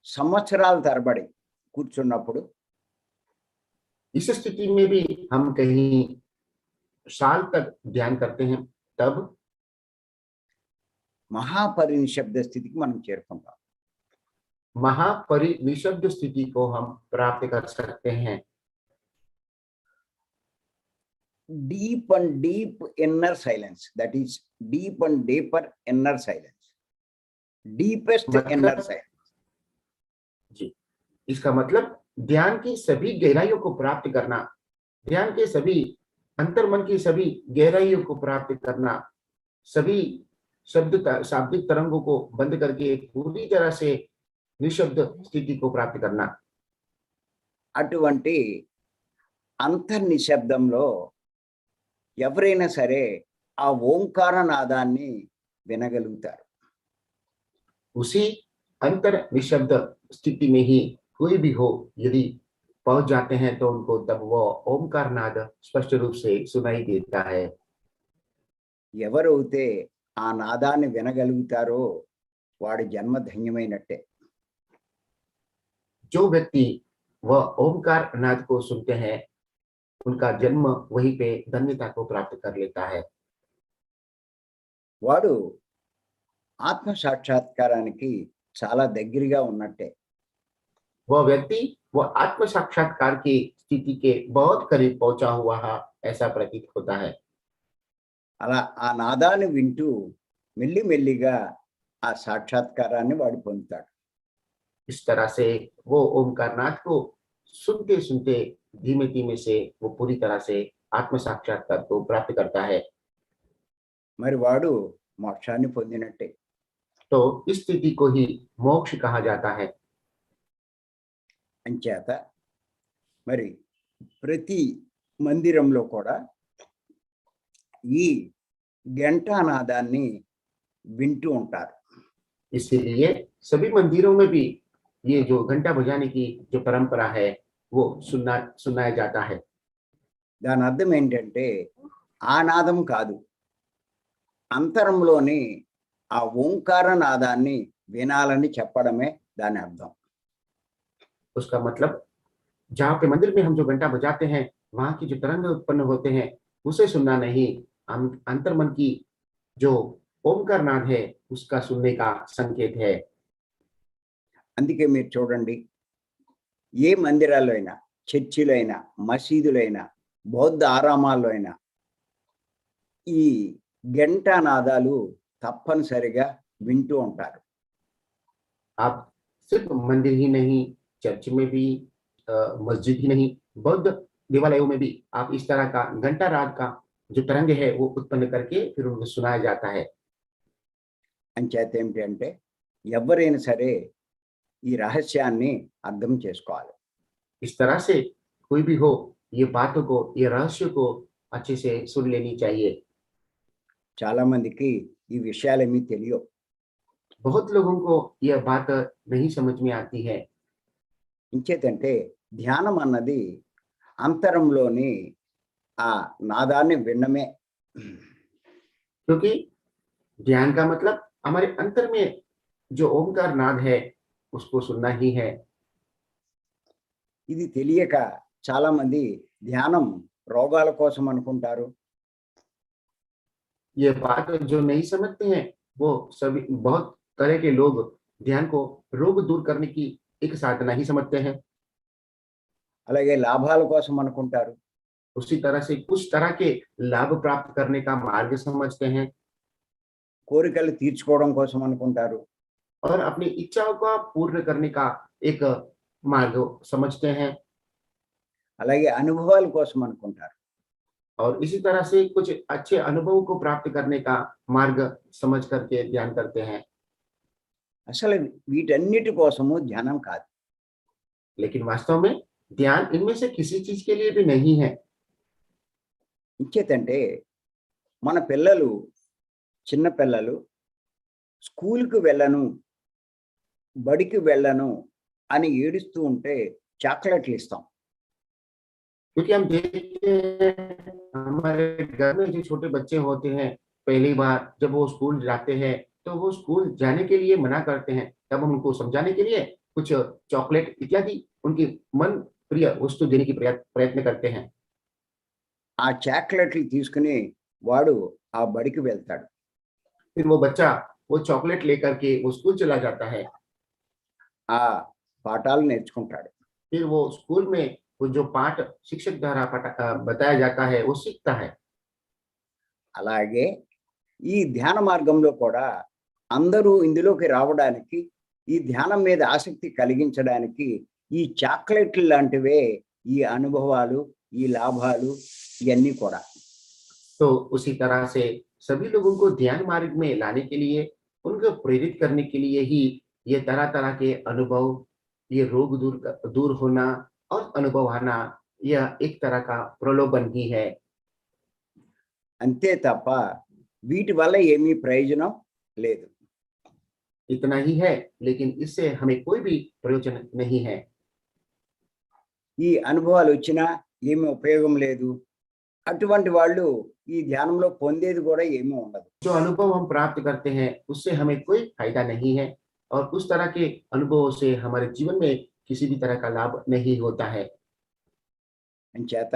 సంవత్సరాల తరబడి కూర్చున్నప్పుడు इस स्थिति में भी हम कहीं साल तक ध्यान करते हैं, तब మహాపరినిశ్శబ్ద స్థితికి మనం చేరుకుంటాం. निशब्द स्थिति को हम प्राप्त कर सकते हैं। Deep and deep inner silence, that is deep and deeper inner silence, deepest inner silence. जी, इसका मतलब ध्यान की सभी गहराइयों को प्राप्त करना, ध्यान के सभी अंतर्मन की सभी गहराइयों को प्राप्त करना, सभी शाब्दिक तरंगों को बंद करके पूरी तरह से निशब्द स्थिति को प्राप्त करना। అటువంటి అంతర్నిశ్శబ్దంలో ఎవరైనా సరే ఆ ఓంకార నాదాన్ని వినగలుగుతారు. उसी अंतर निशब्द स्थिति में ही कोई भी हो यदि पहुंच जाते हैं तो उनको तब वो ओमकार नाद स्पष्ट रूप से सुनाई देता है। ఎవరైతే ఆ నాదాన్ని వినగలుగుతారో వాడి జన్మ ధన్యమైనట్టే. जो व्यक्ति वह ओमकार नाद को सुनते हैं उनका जन्म वहीं पे धन्यता को प्राप्त कर लेता है। వాడు ఆత్మ సాక్షాత్కారానికి చాలా దగ్గరగా ఉన్నట్టే. वह व्यक्ति वह आत्म साक्षात्कार की स्थिति के बहुत करीब पहुंचा हुआ है ऐसा प्रतीत होता है। అలా ఆ నాదాన్ని వింటూ మెల్లిమెల్లిగా ఆ సాక్షాత్కారాన్ని వాడు పొందుతాడు. इस तरह से वो ओमकार नाद को सुनते सुनते धीमे धीमे से वो पूरी तरह से आत्म साक्षात्कार को प्राप्त करता है। మరి వాడు మోక్షాన్ని పొందినట్టే. तो इस स्थिति को ही मोक्ष कहा जाता है। అంచేత మరి ప్రతి మందిరంలో కూడా ఈ ఘంటానాదాన్ని వింటూ ఉంటారు. इसीलिए सभी मंदिरों में भी ये जो घंटा बजाने की जो परंपरा है वो सुनाया जाता है। దాని అర్థం ఏంటంటే ఆ నాదం కాదు, అంతరంలోని ఆ ఓంకార నాదాన్ని వినాలని చెప్పడమే దాని అర్థం. उसका मतलब जहाँ पे मंदिर में हम जो घंटा बजाते हैं वहां की जो तरंग उत्पन्न होते हैं उसे सुनना नहीं, अंतर्मन की जो ओमकार नाद है उसका सुनने का संकेत है। అందుకే మీరు చూడండి, ఏ మందిరాల్లో అయినా, చర్చిలో అయినా, మసీదులైనా, బౌద్ధ ఆరామాల్లో అయినా ఈ ఘంటానాదాలు తప్పనిసరిగా వింటూ ఉంటారు. आप सिर्फ मंदिर ही नहीं, चर्च में भी, मस्जिद ही नहीं, बौद्ध देवालयों में भी आप इस तरह का घंटा रात का जो तरंग है वो उत्पन्न करके फिर उनको सुनाया जाता है। అంచేత ఏమిటి అంటే ఎవరైనా సరే ఈ రహస్యాన్ని అర్థం చేసుకోవాలి. इस तरह से कोई भी हो ये बातों को, ये रहस्य को अच्छे से सुन लेनी चाहिए। చాలా మందికి ఈ విషయాలేమీ తెలియవు. बहुत लोगों को यह बात नहीं समझ में आती है। ఇంచేతంటే ధ్యానం అన్నది అంతరంలోని ఆ నాదాన్ని వినడమే. क्योंकि ध्यान का मतलब हमारे अंतर में जो ओमकार नाद है उसको सुनना ही है। ఇది తెలియక చాలా మంది ధ్యానం రోగాల కోసం అనుకుంటారు. ये बात जो नहीं समझते हैं वो सभी बहुत तरह के लोग ध्यान को रोग दूर करने की एक साधना ही समझते हैं। అలాగే లాభాల కోసం అనుకుంటారు. उसी तरह से कुछ तरह के लाभ प्राप्त करने का मार्ग समझते हैं కోరికలు తీర్చుకోవడం కోసం అనుకుంటారు. और अपनी इच्छाओं का पूर्ण करने का एक मार्ग समझते हैं। అలాగే అనుభవాల కోసం అనుకుంటారు. और इसी तरह से कुछ अच्छे अनुभवों को प्राप्त करने का मार्ग समझ करके ध्यान करते हैं। అసలు వీటన్నిటి కోసము ధ్యానం కాదు. लेकिन वास्तव में ध्यान इनमें से किसी चीज के लिए भी नहीं है। ఇంకేతంటే మన పిల్లలు, చిన్న పిల్లలు స్కూల్కి వెళ్ళను, బడికి వెళ్ళను అని ఏడుస్తూ ఉంటే చాక్లెట్లు ఇస్తాం. क्योंकि हम देखते हैं हमारे घर में जो छोटे बच्चे होते हैं, पहली बार जब वो स्कूल जाते हैं तो वो स्कूल जाने के लिए मना करते हैं, तब हम उनको समझाने के लिए कुछ चॉकलेट इत्यादि उनकी मन प्रिय वस्तु देने की प्रयत्न करते हैं। ఆ చాక్లెట్లు తీసుకుని వాడు ఆ బడికి వెళ్తాడు. फिर वो बच्चा वो चॉकलेट लेकर के वो स्कूल चला जाता है। ఆ పాఠాలు నేర్చుకుంటాడు. फिर वो स्कूल में वो जो पाठ शिक्षक द्वारा बताया जाता है वो सीखता है। అలాగే ఈ ధ్యాన మార్గంలో కూడా అందరూ ఇందులోకి రావడానికి, ఈ ధ్యానం మీద ఆసక్తి కలిగించడానికి ఈ చాక్లెట్లు లాంటివే ఈ అనుభవాలు, ఈ లాభాలు ఇవన్నీ కూడా. तो उसी तरह से सभी लोगों को ध्यान मार्ग में लाने के लिए, उनको प्रेरित करने के लिए ही ये तरह तरह के अनुभव, ये रोग दूर होना और अनुभव आना, यह एक तरह का प्रलोभन ही है। అంతే తప్ప వీటి వల్ల ఏమీ ప్రయోజనం లేదు. इतना ही है, लेकिन इससे हमें कोई भी प्रयोजन नहीं है। ఈ అనుభవాలు వచ్చినా ఏమీ ఉపయోగం లేదు. అటువంటి వాళ్ళు ఈ ధ్యానంలో పొందేది కూడా ఏమీ ఉండదు. जो अनुभव हम प्राप्त करते हैं उससे हमें कोई फायदा नहीं है, और उस तरह के अनुभवों से हमारे जीवन में किसी भी तरह का लाभ नहीं होता है। అంచేత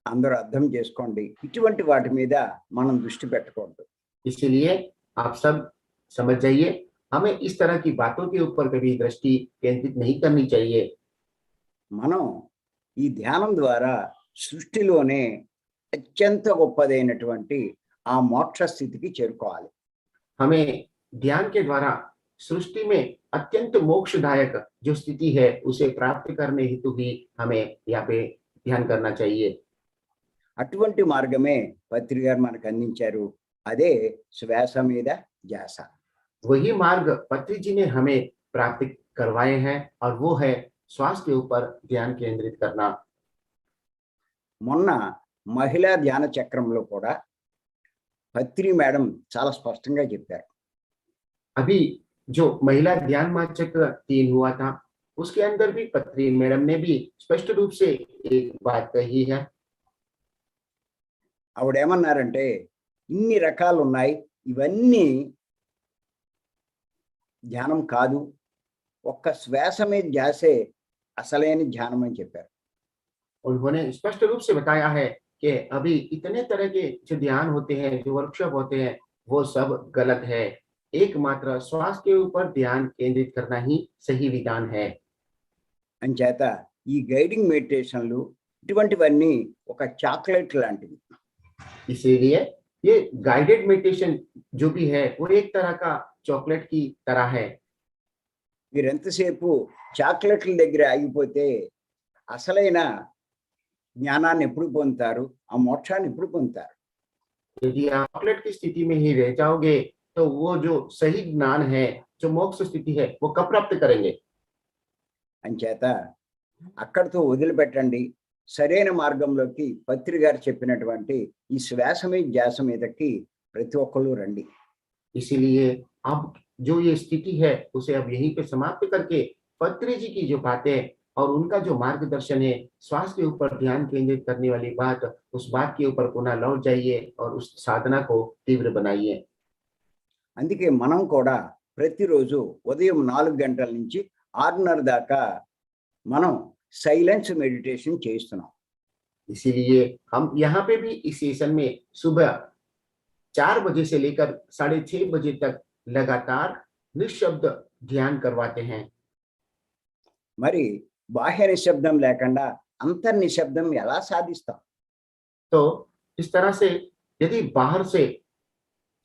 అందరూ అర్థం చేసుకోండి, ఇటువంటి వాటి మీద మనం దృష్టి పెట్టకూడదు. इसीलिए आप सब समझ जाइए, हमें इस तरह की बातों के ऊपर कभी दृष्टि केंद्रित नहीं करनी चाहिए। మనం ఈ ధ్యానం ద్వారా సృష్టిలోనే అత్యంత గొప్పదైనటువంటి ఆ మోక్ష స్థితికి చేరుకోవాలి. हमें ध्यान के द्वारा सृष्टि में अत्यंत मोक्षदायक जो स्थिति है उसे प्राप्त करने हेतु ही हमें यहाँ पे ध्यान करना चाहिए। అటువంటి మార్గమే పత్రి గారు మనకు అందించారు. అదే శ్వాస మీద ధ్యాస. वही मार्ग पत्री जी ने हमें प्राप्त करवाए हैं, और वो है श्वास के ऊपर ध्यान केंद्रित करना। మొన్న మహిళా ధ్యాన చక్రంలో కూడా పత్రి మేడం చాలా స్పష్టంగా చెప్పారు. अभी जो महिला ध्यान माचक्र 3 हुआ था, उसके अंदर भी पत्री मैडम ने भी स्पष्ट रूप से एक बात कही है। ఆవిడ ఏమన్నారంటే, ఇన్ని రకాలు ఉన్నాయి, ఇవన్నీ ధ్యానం కాదు, ఒక్క శ్వాస మీద ధ్యాసే అసలైన ధ్యానం అని చెప్పారు. उन्होंने स्पष्ट रूप से बताया है कि अभी इतने तरह के जो ध्यान होते हैं, जो वर्कशॉप होते हैं, वो सब गलत है। एकमात्र श्वास के ऊपर ध्यान केंद्रित करना ही सही विधान है। అంచేత ఈ గైడింగ్ మెడిటేషన్లు ఇటువంటివన్నీ ఒక చాక్లెట్ లాంటివి. इसीलिए ये गाइडेड मेडिटेशन जो भी है वो एक तरह का चॉकलेट की तरह है। మీరు ఎంతసేపు చాక్లెట్ల దగ్గర ఆగిపోతే అసలైన జ్ఞానాన్ని ఎప్పుడు పొందుతారు, ఆ మోక్షాన్ని ఎప్పుడు పొందుతారు? यदि आप चॉकलेट की स्थिति में ही रह जाओगे तो वो जो सही ज्ञान है, जो मोक्ष स्थिति है, वो कब प्राप्त करेंगे? అంచేత అక్కడితో వదిలిపెట్టండి. సరైన మార్గంలోకి పత్రి గారు చెప్పినటువంటి ఈ శ్వాస మీద ధ్యాస మీదకి ప్రతి ఒక్కళ్ళు రండి. इसीलिए अब जो ये स्थिति है उसे अब यहीं पे समाप्त करके पत्री जी की जो बातें और उनका जो मार्गदर्शन है, श्वास के ऊपर ध्यान केंद्रित करने वाली बात, उस बात के ऊपर पुनः लौट जाइए और उस साधना को तीव्र बनाइए। అందుకే మనం కూడా ప్రతిరోజు ఉదయం 4 గంటల నుంచి 6:30 దాకా మనం సైలెన్స్ మెడిటేషన్ చేస్తున్నాం. इसीलिए हम यहाँ पे भी इस सेशन में सुबह 4 बजे से लेकर 6:30 बजे तक लगातार निःशब्द ध्यान करवाते हैं। మరి బాహ్య నిశ్శబ్దం లేకుండా అంతర్ నిశ్శబ్దం ఎలా సాధిస్తాం? तो इस तरह से यदि बाहर से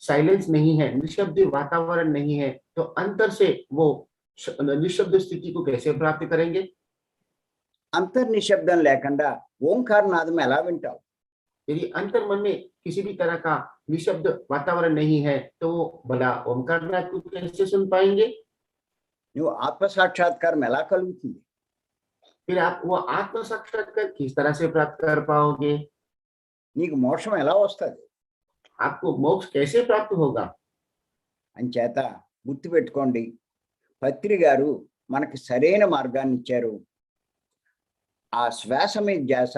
साइलेंस नहीं है, निःशब्द वातावरण नहीं है, तो अंतर से वो निःशब्द स्थिति को कैसे प्राप्त करेंगे? అంతర్ నిశ్శబ్దం లేకుండా ఓంకార నాదం ఎలా వింటావు? यदि अंतर मन में किसी भी तरह का निशब्द वातावरण नहीं है तो वो भला ओमकार नाथ को कैसे सुन पाएंगे? నువ్వు ఆత్మ సాక్షాత్కారం ఎలా కలుగుతుంది? फिर आप वो आत्म साक्षात्कार किस तरह से प्राप्त कर पाओगे? నీకు మోక్షం ఎలా వస్తుంది? आपको मोक्ष कैसे प्राप्त होगा? అంచేత గుర్తుపెట్టుకోండి, పత్రి గారు మనకి సరైన మార్గాన్ని ఇచ్చారు. ఆ శ్వాస మీద ధ్యాస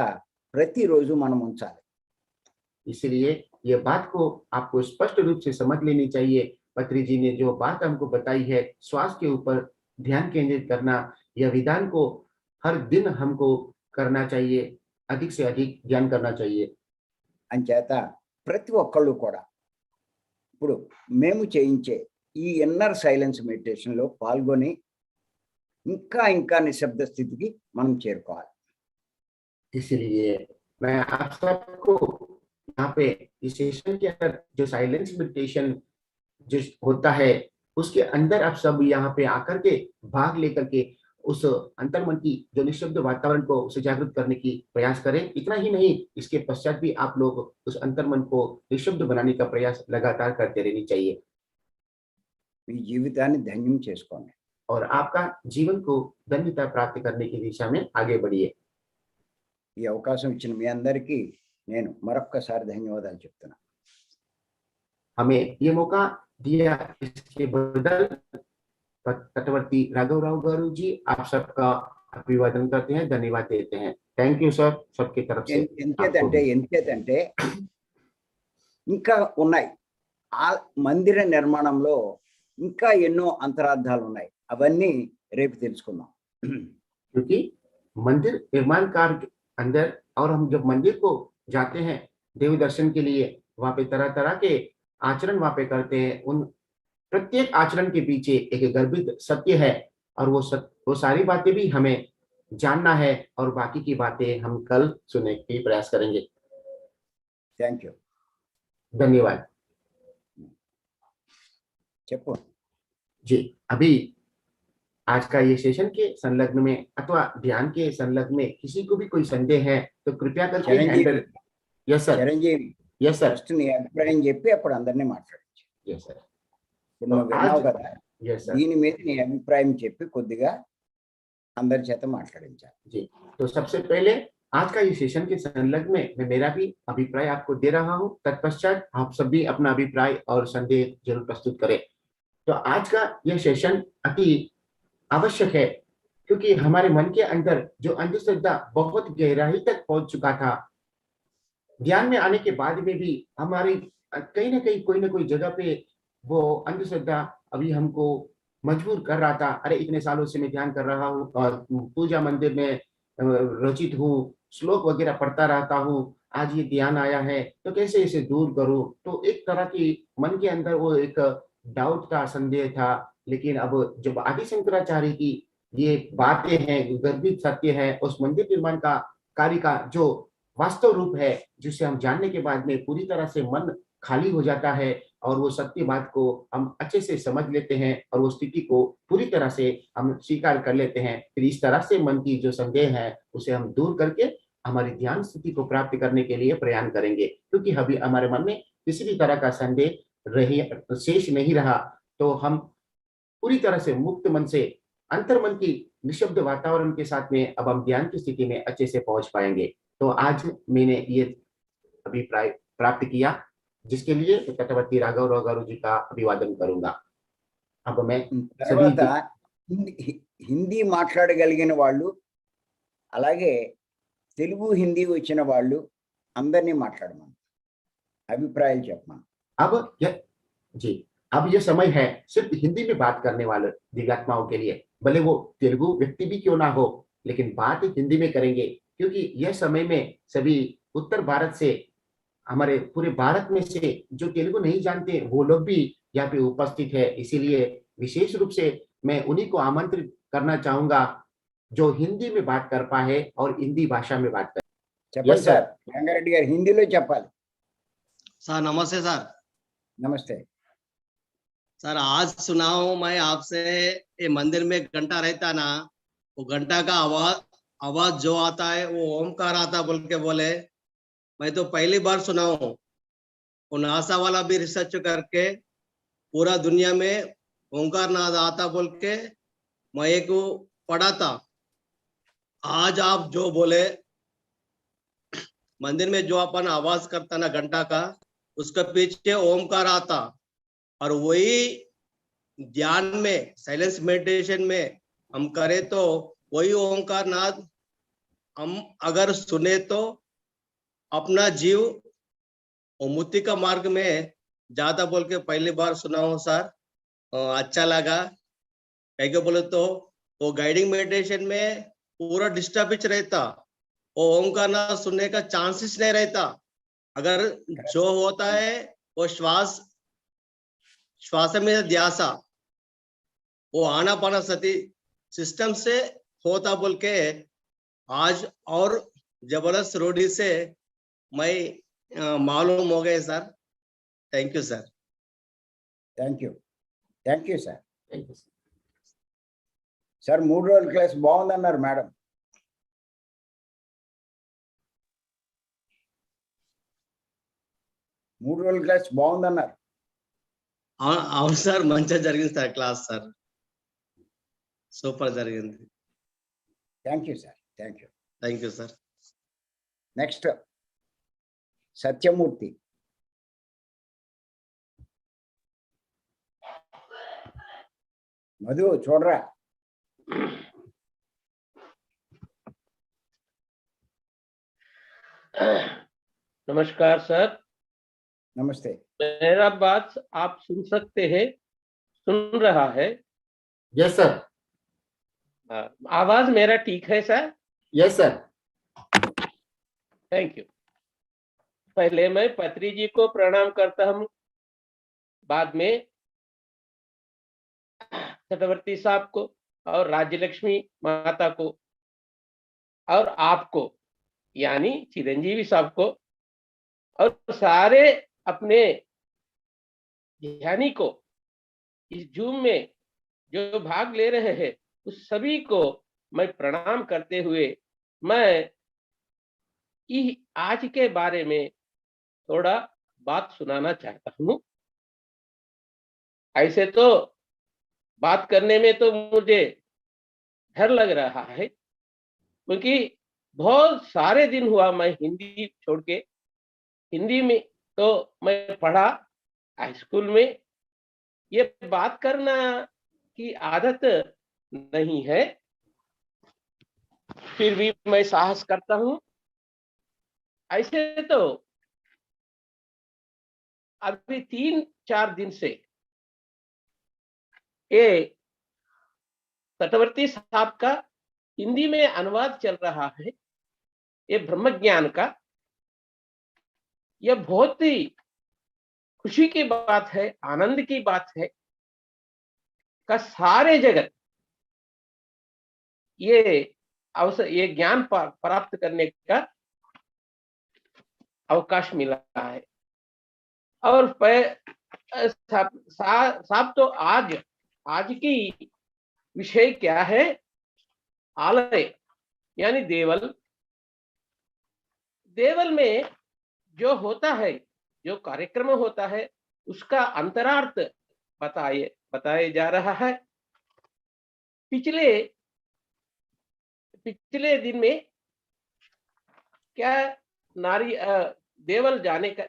ప్రతిరోజు మనం ఉంచాలి. इसलिए ये बात को आपको स्पष्ट रूप से समझ लेनी चाहिए। पत्री जी ने जो बात हमको बताई है, श्वास के ऊपर ध्यान केंद्रित करना, यह विधान को हर दिन हमको करना चाहिए, अधिक से अधिक ध्यान करना चाहिए। అంచేత ప్రతి ఒక్కళ్ళు కూడా ఇప్పుడు మేము చేయించే ఈ ఇన్నర్ సైలెన్స్ మెడిటేషన్లో పాల్గొని ఇంకా ఇంకా నిశ్శబ్ద స్థితికి మనం చేరుకోవాలి. इसलिए मैं आप सबको यहाँ पे इस सेशन के अंदर जो साइलेंस मेडिटेशन जो होता है उसके अंदर आप सब यहाँ पे आकर के भाग लेकर के उस अंतर्मन की जो निशब्द वातावरण को उसे जागृत करने की प्रयास करें। इतना ही नहीं, इसके पश्चात भी आप लोग उस अंतर्मन को निशब्द बनाने का प्रयास लगातार करते रहनी चाहिए మీ జీవితాన్ని ధన్యం చేసుకోండి. और आपका जीवन को धन्यता प्राप्त करने की दिशा में आगे बढ़िए। ఈ అవకాశం ఇచ్చిన మీ అందరికీ నేను మరొక్కసారి ధన్యవాదాలు చెప్తున్నా. हमें ये मौका दिया इसके बदल तटवर्ती राघव राव गारू जी आप सबका अभिवादन करते हैं, धन्यवाद देते हैं। थैंक यू सर, सबकी तरफ से। ఎంచేతంటే ఇంకా ఉన్నాయి. ఆ మందిర నిర్మాణంలో ఇంకా ఎన్నో అంతరార్థాలు ఉన్నాయి. అవన్నీ రేపు తెలుసుకుందాం. क्योंकि मंदिर निर्माण कार्य के अंदर और हम जब मंदिर को जाते हैं देव दर्शन के लिए, वहां पे तरह तरह के आचरण वहां पे करते हैं। उन प्रत्येक आचरण के पीछे एक गर्भित सत्य है और वो सारी बातें भी हमें जानना है और बाकी की बातें हम कल सुनने की प्रयास करेंगे। Thank you. धन्यवाद చెప్పు. जी। अभी आज का ये सेशन के संलग्न में अथवा ध्यान के संलग्न में किसी को भी कोई संदेह है तो कृपया करके handle. Yes sir, Chiranjeevi yes sir, first నీ అభిప్రాయం చెప్పి అప్పుడు అందరినీ మాట్లాడచ్చు. यस सर, ఇప్పుడు నువ్వు విన్నావు కదా, यस सर। దీని మీద నీ అభిప్రాయం చెప్పి కొద్దిగా అందరి చేత మాట్లాడించాలి. जी, तो सबसे पहले आज का ये सेशन के संलग्न में मैं मेरा भी अभिप्राय आपको दे रहा हूँ। तत्पश्चात आप सभी अपना अभिप्राय और संदेह जरूर प्रस्तुत करें। तो आज का यह सेशन अति आवश्यक है क्योंकि हमारे मन के अंदर जो अंधश्रद्धा बहुत गहराई तक पहुंच चुका था, ध्यान में आने के बाद में भी हमारी कहीं ना कहीं कोई ना कोई जगह पे वो अंधश्रद्धा अभी हमको मजबूर कर रहा था। अरे इतने सालों से मैं ध्यान कर रहा हूँ और पूजा मंदिर में रचित हूँ, श्लोक वगैरह पढ़ता रहता हूँ, आज ये ध्यान आया है तो कैसे इसे दूर करूं। तो एक तरह की मन के अंदर वो एक डाउट था, संदेह था। लेकिन अब जब आदि शंकराचार्य की ये बातें हैं, गर्भित सत्य है, उस मंदिर निर्माण का कार्य का जो वास्तव रूप है, जिसे हम जानने के बाद में पूरी तरह से मन खाली हो जाता है और वो सत्य बात को हम अच्छे से समझ लेते हैं और वो स्थिति को पूरी तरह से हम स्वीकार कर लेते हैं। फिर इस तरह से मन की जो संदेह है उसे हम दूर करके हमारी ध्यान स्थिति को प्राप्त करने के लिए प्रयास करेंगे। क्योंकि अभी हमारे मन में किसी भी तरह का संदेह शेष नहीं रहा तो हम पूरी तरह से मुक्त मन से अंतर्मन की निशब्द वातावरण के साथ में अब हम ध्यान की स्थिति में अच्छे से पहुंच पाएंगे। तो आज मैंने ये अभिप्राय प्राप्त किया जिसके लिए तटवर्ती राघव राव गारू जी का अभिवादन करूंगा। अब मैं తర్వాత హిందీ మాట్లాడగలిగిన వాళ్ళు అలాగే తెలుగు హిందీ వచ్చిన వాళ్ళు అందరినీ మాట్లాడమను, అభిప్రాయాలు చెప్పమను. अब यह समय है सिर्फ हिंदी में बात करने वाले दिव्यात्माओं के लिए, भले वो तेलुगु व्यक्ति भी क्यों ना हो, लेकिन बात हिंदी में करेंगे क्योंकि यह समय में सभी उत्तर भारत से, हमारे पूरे भारत में से जो तेलुगु नहीं जानते वो लोग भी यहाँ पे उपस्थित है। इसीलिए विशेष रूप से मैं उन्हीं को आमंत्रित करना चाहूंगा जो हिंदी में बात कर पाए और हिंदी भाषा में बात करें। చెప్పండి సార్, రంగారెడ్డి గారు హిందీలో చెప్పాలి. सर नमस्ते सर। నమస్తే सर आज सुना हूं मैं आपसे, ये मंदिर में घंटा रहता ना, वो घंटा का आवाज जो आता है वो ओमकार आता बोल के बोले। मैं तो पहली बार सुना हूँ। वो नासा वाला भी रिसर्च करके पूरा दुनिया में ओंकार नाद आता बोल के मैं एक पढ़ा था। आज आप जो बोले, मंदिर में जो अपन आवाज करता ना घंटा का, उसके पीछे ओमकार आता, और वही ध्यान में, साइलेंस मेडिटेशन में हम करें तो वही ओंकार नाद हम अगर सुने तो अपना जीव और मुक्ति का मार्ग में ज्यादा बोल के पहली बार सुना हूँ सर। अच्छा लगा। क्या बोले तो वो गाइडिंग मेडिटेशन में पूरा डिस्टर्ब रहता, वो ओंकार नाद सुनने का चांसेस नहीं रहता। अगर जो होता है वो श्वास में ध्यासा, वो आनापाना सती सिस्टम से होता बोल के आज और जबरदस्त रूढ़ी से मैं मालूम हो गए sir. Thank you sir. Thank you thank you sir. Thank you. Sir 3 రోజుల క్లాస్ బాగుందన్నారు మేడం. మూడు రోజుల క్లాస్ బాగుందన్నారు. అవును సార్, మంచిగా జరిగింది సార్ క్లాస్ సార్. సూపర్ జరిగింది. Thank you sir. Thank you. Thank you sir. Next Satyamurthy. Madhu చూడరా. नमस्कार सर. नमस्ते. मेरा बात आप सुन सकते हैं? सुन रहा है? Yes sir. आवाज मेरा ठीक है sir? Yes sir. Thank you. पहले मैं पत्री जी को प्रणाम करता हूँ, बाद में चक्रवर्ती साहब को और राज्यलक्ष्मी माता को और आपको यानी चिरंजीवी साहब को और सारे अपने ध्यानी को इस जूम में जो भाग ले रहे हैं उस सभी को मैं प्रणाम करते हुए मैं आज के बारे में थोड़ा बात सुनाना चाहता हूँ। ऐसे तो बात करने में तो मुझे डर लग रहा है, क्योंकि बहुत सारे दिन हुआ मैं हिंदी छोड़ के, हिंदी में तो मैं पढ़ा हाई स्कूल में, ये बात करना की आदत नहीं है, फिर भी मैं साहस करता हूँ। ऐसे तो अभी 3-4 दिन से ये तटवर्ती साहब का हिंदी में अनुवाद चल रहा है, ये ब्रह्म ज्ञान का। यह बहुत ही खुशी की बात है, आनंद की बात है का सारे जगत ये अवसर, ये ज्ञान प्राप्त करने का अवकाश मिला है। और साहब तो आज की विषय क्या है? आलय यानी देवल। देवल में जो होता है, जो कार्यक्रम होता है, उसका अंतरार्थ बताए जा रहा है। पिछले दिन में क्या नारी देवल जाने का,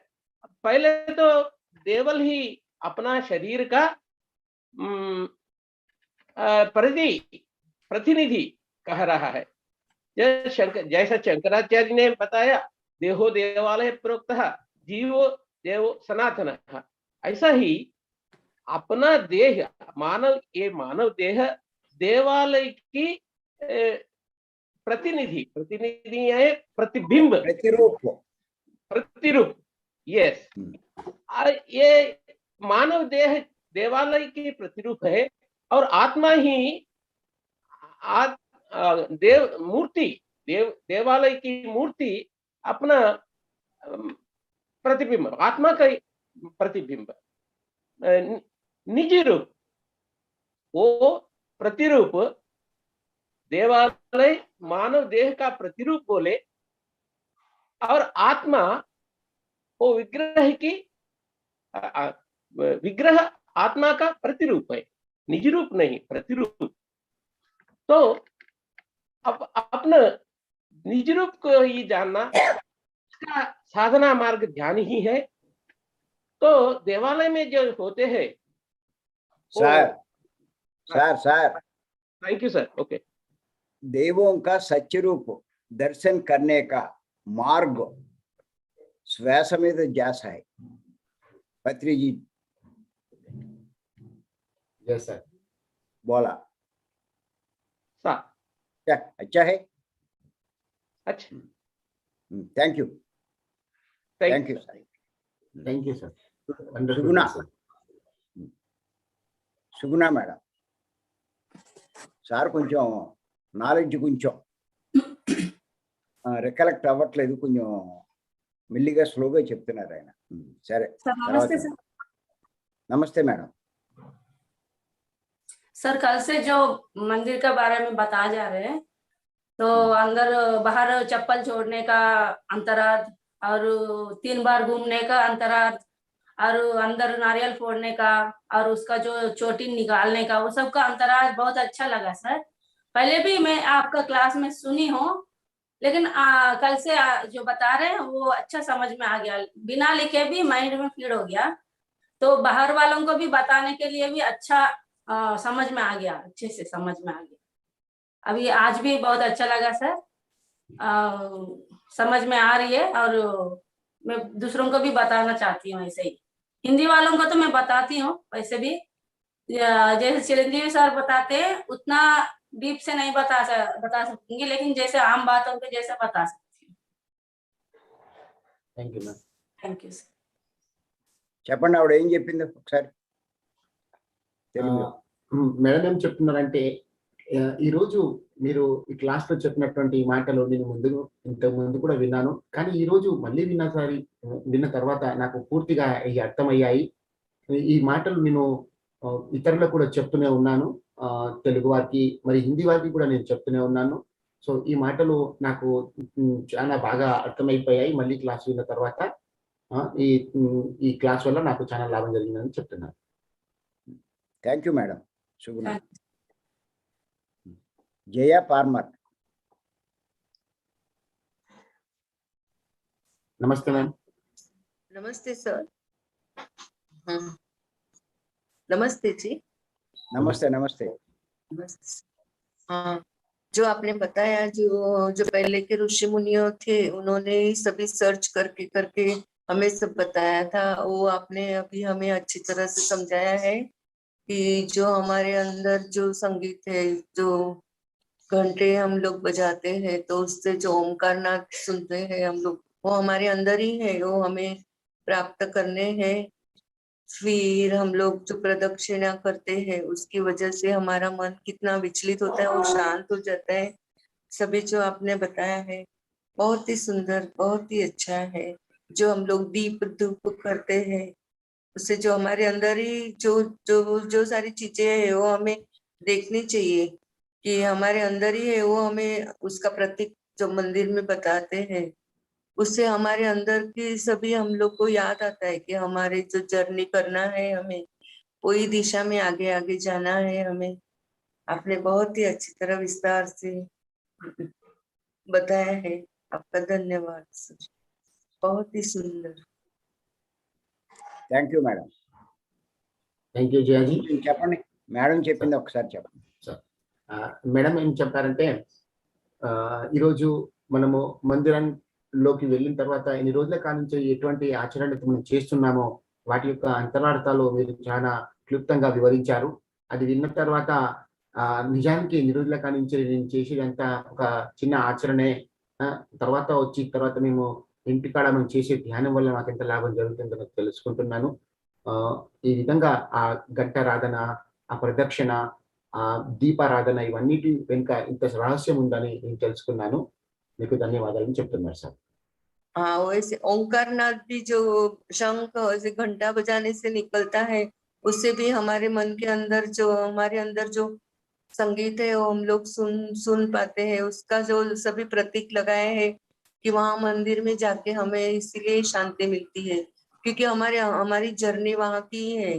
पहले तो देवल ही अपना शरीर का प्रतिनिधि कह रहा है। जैसा शंकराचार्य ने बताया, देहो देवालय प्रोक्त जीवो देवो सनातन, ऐसा ही अपना देह ये मानव देह देवालय की प्रतिनिधि है, प्रतिबिंब, प्रतिरूप। यस, ये मानव देह देवालय की प्रतिरूप है और आत्मा ही देवालय की मूर्ति अपना प्रतिबिंब, आत्मा का प्रतिबिंब, निज रूप। वो प्रतिरूप देवालय मानव देह का प्रतिरूप बोले और आत्मा वो विग्रह की विग्रह आत्मा का प्रतिरूप है, निज रूप नहीं, प्रतिरूप। तो अब अपना निज रूप को ही जानना, इसका साधना मार्ग ध्यान ही है। तो देवालय में जो होते हैं sir sir thank you sir. Okay, देवों का सच्च रूप दर्शन करने का मार्ग श्वास में तो ध्यास है। पत्री जी यस सर। बोला सा क्या अच्छा है। अच्छा, thank you thank you. Thank you sir. Suguna Suguna madam sir కొంచెం నాలెడ్జ్ కొంచెం రికలెక్ట్ అవ్వట్లేదు, కొంచెం మెల్లిగా స్లోగా చెప్తున్నారు ఆయన. సరే नमस्ते सर। నమస్తే మేడం. सर कल से जो मंदिर के बारे में बता जा रहे हैं, तो अंदर बाहर चप्पल छोड़ने का अंतरार्थ और 3 बार घूमने का अंतरार्थ और अंदर नारियल फोड़ने का और उसका जो चोटी निकालने का, वो सब का अंतरार्थ बहुत अच्छा लगा सर। पहले भी मैं आपका क्लास में सुनी हूँ, लेकिन कल से जो बता रहे हैं वो अच्छा समझ में आ गया, बिना लिखे भी माइंड में फीड हो गया। तो बाहर वालों को भी बताने के लिए भी अच्छा समझ में आ गया, अच्छे से समझ में आ गया। अभी आज भी बहुत अच्छा लगा सर, समझ में आ रही है और मैं दूसरों को भी बताना चाहती हूँ। ऐसे ही हिंदी वालों को तो मैं बताती हूँ, वैसे भी जैसे चिरंजीवी सर बताते हैं उतना डीप से नहीं बता सकूंगी, लेकिन जैसे आम बातों के जैसे बता सकती हूँ। Thank you ma'am. Thank you sir. చెప్పండి ఆవిడ ఏం చెప్పింది ఒకసారి తెలుగులో. మేడం ఏం చెప్తున్నారంటే, ఈరోజు మీరు ఈ క్లాస్లో చెప్పినటువంటి ఈ మాటలు నేను ఇంతకు ముందు కూడా విన్నాను, కానీ ఈరోజు మళ్ళీ విన్న తర్వాత నాకు పూర్తిగా ఇవి అర్థమయ్యాయి. ఈ మాటలు నేను ఇతరులకు కూడా చెప్తూనే ఉన్నాను, తెలుగు వారికి మరి హిందీ వారికి కూడా నేను చెప్తూనే ఉన్నాను. సో ఈ మాటలు నాకు చాలా బాగా అర్థమైపోయాయి మళ్ళీ క్లాస్ విన్న తర్వాత. ఈ క్లాస్ వల్ల నాకు చాలా లాభం జరిగిందని చెప్తున్నాను. Thank you madam. Suguna. Jaya Parmar. నమస్తే మ్యామ్. नमस्ते सर। हाँ, नमस्ते जी। నమస్తే నమస్తే. नमस्ते। हाँ, जो आपने बताया, जो पहले के ऋषि मुनियों थे, उन्होंने ही सभी सर्च करके करके हमें सब बताया था, वो आपने अभी हमें अच्छी तरह से समझाया है कि जो हमारे अंदर जो संगीत है, जो घंटे हम लोग बजाते हैं, तो उससे जो ओमकार नाद सुनते हैं हम लोग, वो हमारे अंदर ही है, वो हमें प्राप्त करने हैं। फिर हम लोग जो प्रदक्षिणा करते हैं, उसकी वजह से हमारा मन कितना विचलित होता है, वो शांत हो जाता है। सभी जो आपने बताया है बहुत ही सुंदर, बहुत ही अच्छा है। जो हम लोग दीप धूप करते हैं, उससे जो हमारे अंदर ही जो जो जो सारी चीजें है, वो हमें देखनी चाहिए कि हमारे अंदर ही है, वो हमें उसका प्रतीक जो मंदिर में बताते हैं, उससे हमारे अंदर की सभी हम लोग को याद आता है कि हमारे जो जर्नी करना है, हमें वही दिशा में आगे आगे जाना है हमें। आपने बहुत ही अच्छी तरह विस्तार से बताया है, आपका धन्यवाद सर, बहुत ही सुंदर। Thank you madam. Thank you Jaya ji. చెప్పండి మేడం చెప్పింది ఒకసారి చెప్పండి. మేడం ఏం చెప్పారంటే, ఈరోజు మనము మందిరంలోకి వెళ్ళిన తర్వాత ఇన్ని రోజుల కానించి ఎటువంటి ఆచరణ మనం చేస్తున్నామో వాటి యొక్క అంతరార్థాలు మీరు చాలా క్లుప్తంగా వివరించారు. అది విన్న తర్వాత నిజానికి ఇన్ని రోజుల కానించి నేను చేసేదంతా ఒక చిన్న ఆచరణే. తర్వాత మేము ఇంటికాడ మనం చేసే ధ్యానం వల్ల నాకు ఎంత లాభం జరుగుతుందో నాకు తెలుసుకుంటున్నాను. ఈ విధంగా ఆ ఘంటారాధన, ఆ ప్రదక్షిణ, ఆ దీపారాధన, ఇవన్నిటి వెనుక ఇంత రహస్యం ఉందని నేను తెలుసుకున్నాను. మీకు ధన్యవాదాలు చెప్తున్నారు సార్. हाँ, वैसे ओंकार नाद भी जो शंख ऐसे घंटा बजाने से निकलता है, उससे भी हमारे मन के अंदर जो हमारे अंदर जो संगीत है वो हम लोग सुन पाते हैं। उसका जो सभी प्रतीक लगाए हैं कि वहां मंदिर में जाके हमें इसीलिए शांति मिलती है, क्योंकि हमारी जर्नी वहां की ही है।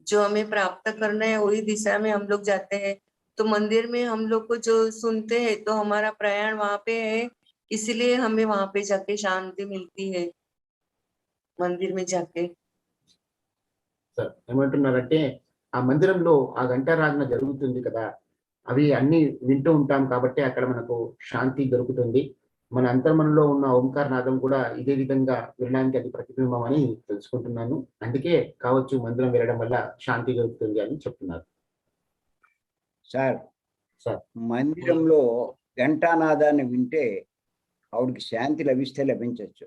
जो हमें प्राप्त करना है वही दिशा में हम लोग जाते हैं। तो मंदिर में हम लोग को जो सुनते हैं तो हमारा प्रयाण वहां पे है, इसीलिए हमें वहां पे जाके शांति मिलती है मंदिर में जाके। సార్ ఏమంటున్నారంటే ఆ మందిరంలో ఆ ఘంటారాధన జరుగుతుంది కదా, అవి అన్ని వింటూ ఉంటాం కాబట్టి అక్కడ మనకు శాంతి దొరుకుతుంది. మన అంతర్మనలో ఉన్న ఓంకార నాదం కూడా ఇదే విధంగా వినడానికి అది ప్రతిబింబం అని తెలుసుకుంటున్నాను. అందుకే కావచ్చు మందిరం వెళ్ళడం వల్ల శాంతి దొరుకుతుంది అని చెప్తున్నారు. సార్ సార్ మందిరంలో ఘంటానాదాన్ని వింటే ఆవిడకి శాంతి లభిస్తే లభించవచ్చు.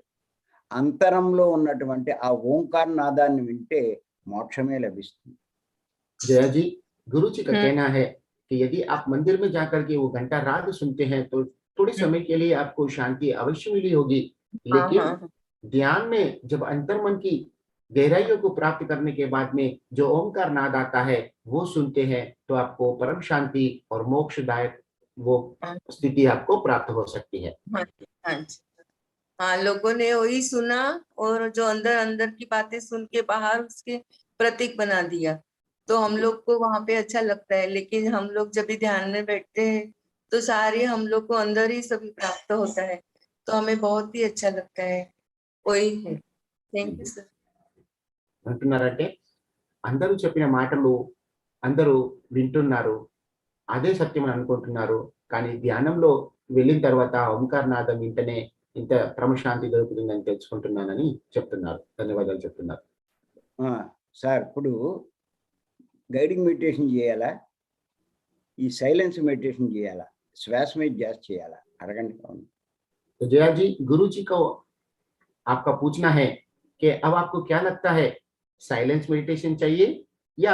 అంతరంలో ఉన్నటువంటి ఆ ఓంకార నాదాన్ని వింటే మోక్షమే లభిస్తుంది. जया जी, गुरु जी का कहना है कि यदि आप मंदिर में जाकर के वो घंटा राग सुनते हैं तो थोड़े समय के लिए आपको शांति अवश्य मिली होगी, लेकिन ध्यान में जब अंतर्मन की गहराइयों को प्राप्त करने के बाद में जो ओमकार नाद आता है वो सुनते हैं तो आपको परम शांति और मोक्षदायक वो स्थिति आपको प्राप्त हो सकती है. हाँ, लोगों ने वही सुना और जो अंदर अंदर की बातें सुन के बाहर उसके प्रतीक बना दिया, तो हम लोग को वहां पे अच्छा लगता है। लेकिन हम लोग जब भी ध्यान में बैठते हैं तो सारे हम लोग को अंदर ही सभी प्राप्त होता है, तो हमें बहुत ही अच्छा लगता है। वही है। Thank you sir. అంటున్నారంటే అందరూ చెప్పిన మాటలు అందరూ వింటున్నారు, అదే సత్యం అని అనుకుంటున్నారు, కానీ ధ్యానంలో వెళ్ళిన తర్వాత ఓంకార నాదం వింటనే ఇంత పరమశాంతి దొరుకుతుందని తెలుసుకుంటున్నానని చెప్తున్నారు. ధన్యవాదాలు చెప్తున్నారు. సార్ ఇప్పుడు గైడింగ్ మెడిటేషన్ చేయాలా, ఈ సైలెన్స్ మెడిటేషన్ చేయాలా, శ్వాస మీద జాస్తి చేయాలా? అడగండి. तो जया जी, गुरु जी को आपका पूछना है कि अब आपको क्या लगता है, साइलेंस मेडिटेशन चाहिए या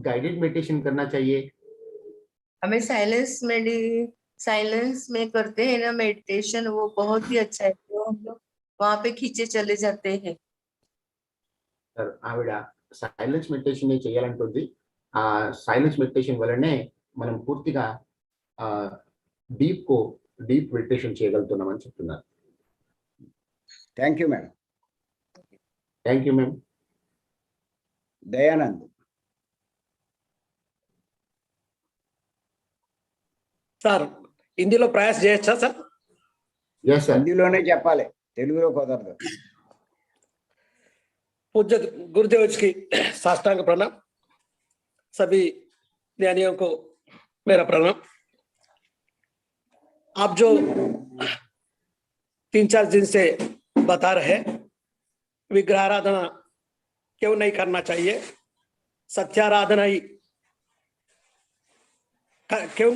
गाइडेड मेडिटेशन करना चाहिए? हमें साइलेंस में करते हैं ना मेडिटेशन, वो बहुत ही अच्छा है, तो हम लोग वहां पे खींचे चले जाते हैं. तर ఆవిడ సైలెన్స్ మెడిటేషన్ చేయాలంటుంది. ఆ సైలెన్స్ మెడిటేషన్ వల్లనే మనం పూర్తిగా డీప్ మెడిటేషన్ చేయగలుగుతున్నామని చెప్తున్నారు. Thank you madam. Thank you ma'am. Dayanand sir, హిందీలో ప్రయాస చేయొచ్చా సార్? Yes sir. హిందీలోనే చెప్పాలి, తెలుగులో కుదరదు. पूज्य गुरुदेव जी की साष्टांग प्रणाम, सभी ज्ञानियों को मेरा प्रणाम। आप जो 3-4 दिन से बता रहे विग्रहाराधना क्यों नहीं करना चाहिए, सत्याराधना ही क्यों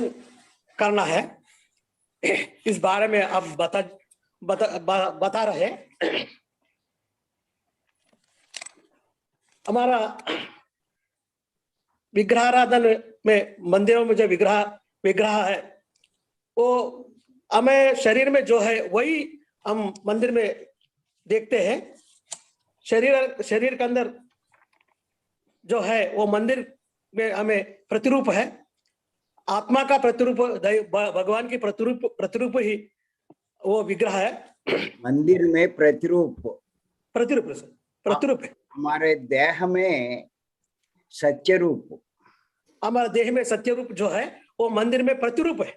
करना है, इस बारे में आप बता रहे। हमारा विग्रहाराधन में मंदिरों में जो विग्रह है वो हमें शरीर में जो है वही हम मंदिर में देखते हैं। शरीर के अंदर जो है वो मंदिर में हमें प्रतिरूप है, आत्मा का प्रतिरूप, भगवान की प्रतिरूप ही वो विग्रह है। मंदिर में प्रतिरूप है। हमारे देह में सत्य रूप, हमारे देह में सत्य रूप जो है वो मंदिर में प्रतिरूप है।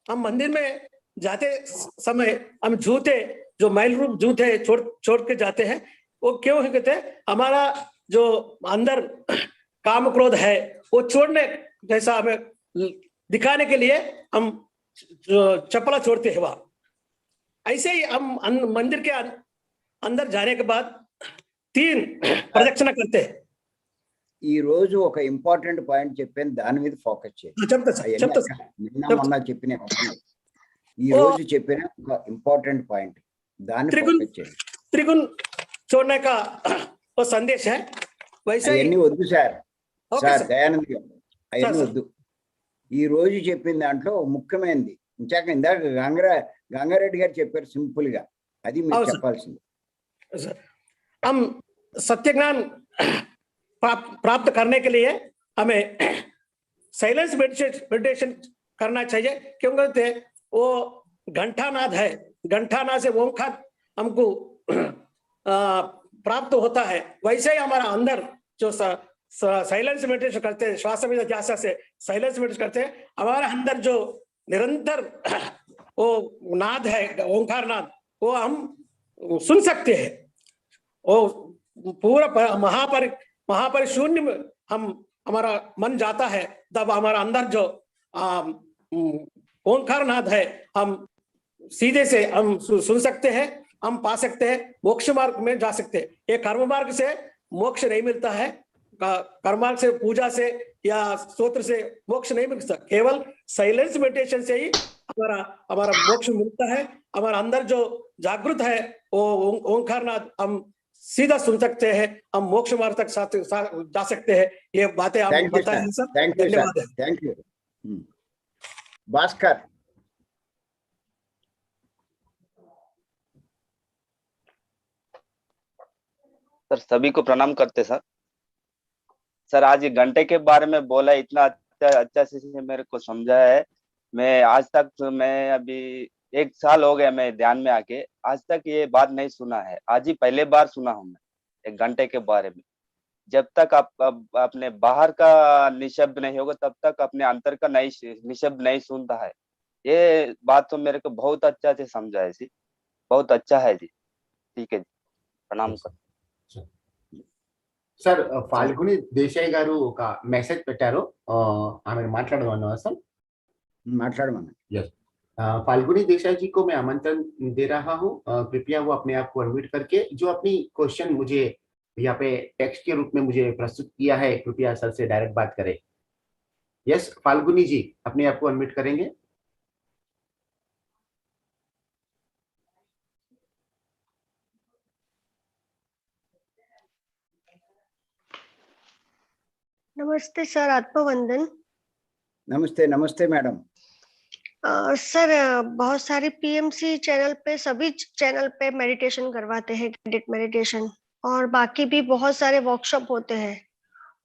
हम मंदिर में जाते समय हम जूते, जो मैल रूप जूते छोड़ के जाते हैं, वो क्यों है कहते हैं, हमारा जो अंदर काम क्रोध है वो छोड़ने जैसा हमें दिखाने के लिए हम जो चप्पला छोड़ते हैं वहां, ऐसे ही हम मंदिर के अंदर जाने के बाद 3 ప్రదక్షిణ करते हैं। ఈ రోజు ఒక ఇంపార్టెంట్ పాయింట్ చెప్పాను, దాని మీద ఫోకస్ చేయండి. నిన్న చెప్పిన ఈ రోజు చెప్పిన ఒక ఇంపార్టెంట్ పాయింట్, దాన్ని ఫోకస్ చేయండి. त्रिगुण छोड़ने का वो संदेश है। वैसे అవన్నీ వద్దు సార్. దయానంద్ గారు అవన్నీ వద్దు. ఈ రోజు చెప్పిన దాంట్లో ముఖ్యమైనది ఇందాక గంగారెడ్డి గారు చెప్పారు సింపుల్ గా, అది మీరు చెప్పాల్సింది. हम सत्य ज्ञान प्राप्त करने के लिए हमें साइलेंस मेडिटेशन करना चाहिए, क्योंकि वो घंटानाद है घंटानाद से ओंकार हमको प्राप्त होता है, वैसे ही हमारा अंदर जो साइलेंस मेडिटेशन करते हैं, श्वास में ध्यान से साइलेंस मेडिटेशन करते हैं, हमारे अंदर जो निरंतर वो नाद है, ओंकार नाद, वो हम सुन सकते हैं। वो पूरा महापरिशून्य में हमारा मन जाता है, तब हमारा अंदर जो ओंकार नाद है हम सीधे से हम सुन सकते हैं, हम पा सकते हैं, मोक्ष मार्ग में जा सकते हैं। ये कर्म मार्ग से मोक्ष नहीं मिलता है, कर्म मार्ग से, पूजा से या स्तोत्र से मोक्ष नहीं मिलता, केवल साइलेंस मेडिटेशन से ही हमारा मोक्ष मिलता है। हमारा अंदर जो जागृत है वो ओंकार नाद हम सीधा सुन सकते हैं, हम मोक्ष मार्ग तक जा सकते हैं। ये बातें आप बताएं सर, धन्यवाद। Thank you Bhaskar. सर सभी को प्रणाम करते सर। सर आज ये घंटे के बारे में बोला, इतना अच्छा से मेरे को समझाया है। मैं आज तक, मैं अभी 1 साल हो गया मैं ध्यान में आके, आज तक ये बात नहीं सुना है, आज ही पहले बार सुना हूं मैं 1 घंटे के बारे में। जब तक आप अपने बाहर का निशब्द नहीं होगा तब तक अपने अंतर का निशब्द नहीं सुनता है। ये बात तो मेरे को बहुत अच्छा से समझा है जी, बहुत अच्छा है जी। ठीक है जी, प्रणाम कर సార్ ఫాల్గుని దేశాయ్ గారు ఒక మెసేజ్ పెట్టారు, ఆమె మాట్లాడమన్నా సార్? మాట్లాడమన్నా। यस, फाल्गुनी देसाई जी को मैं आमंत्रण दे रहा हूँ, कृपया वो अपने आप को अनम्यूट करके जो अपनी क्वेश्चन मुझे यहाँ पे टेक्स्ट के रूप में मुझे प्रस्तुत किया है, कृपया सर से डायरेक्ट बात करें। यस फाल्गुनी जी, अपने आप को अनम्यूट करेंगे? नमस्ते सर, आत्मवंदन। नमस्ते नमस्ते मैडम। सर बहुत सारे पीएमसी चैनल पे, सभी चैनल पे मेडिटेशन करवाते हैं, गाइडेड मेडिटेशन, और बाकी भी बहुत सारे वर्कशॉप होते हैं,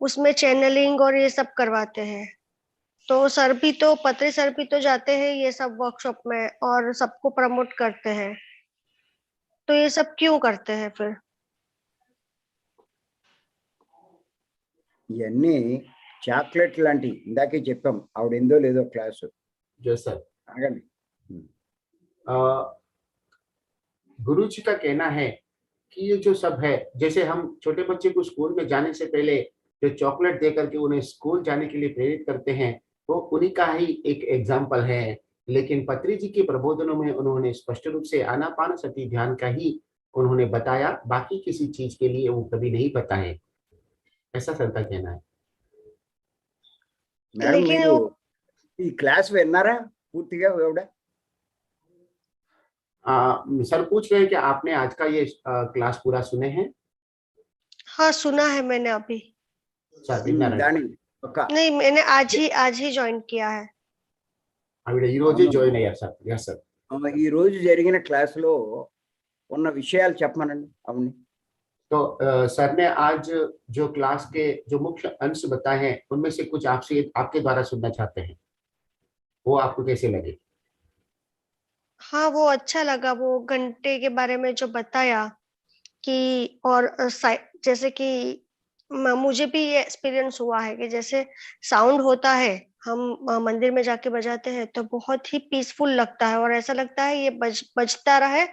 उसमें चैनलिंग और ये सब करवाते हैं। तो सर भी तो, पत्री सर भी तो जाते हैं ये सब वर्कशॉप में और सबको प्रमोट करते हैं, तो ये सब क्यों करते हैं फिर? ఇవన్నీ చాక్లెట్ లాంటి, ఇందాకే చెప్పాం ఆవిడేందో లేదో క్లాసు। Yes sir. ఆగండి। गुरु जी का कहना है कि ये जो सब है, जैसे हम छोटे बच्चे को स्कूल में जाने से पहले जो चॉकलेट दे करके उन्हें स्कूल जाने के लिए प्रेरित करते हैं, वो उन्हीं का ही एक एग्जाम्पल है। लेकिन पत्री जी के प्रबोधनों में उन्होंने स्पष्ट रूप से आनापानसति ध्यान का ही उन्होंने बताया, बाकी किसी चीज के लिए वो कभी नहीं बताए, ऐसा सर का कहना है। మేడం మీరు ఈ క్లాస్ విన్నారా పూర్తిగా? सर पूछ रहे हैं कि आपने आज का ये क्लास पूरा सुने हैं? हाँ सुना है मैंने अभी। नहीं, मैंने आज ही ज्वाइन किया है। ఈ రోజే జాయిన్ అయ్యారు సార్? yes sir। ఈ రోజు జరిగిన క్లాస్ లో ఉన్న విషయాలు చెప్పమనండి అవును। तो सर ने आज जो क्लास के जो मुख्य अंश बताए हैं उनमें से कुछ आपसे आपके द्वारा सुनना चाहते हैं, वो आपको कैसे लगे? हाँ वो अच्छा लगा, वो घंटे के बारे में जो बताया कि, और जैसे कि मुझे भी ये एक्सपीरियंस हुआ है कि जैसे साउंड होता है, हम मंदिर में जाके बजाते हैं तो बहुत ही पीसफुल लगता है, और ऐसा लगता है ये बजता रहे,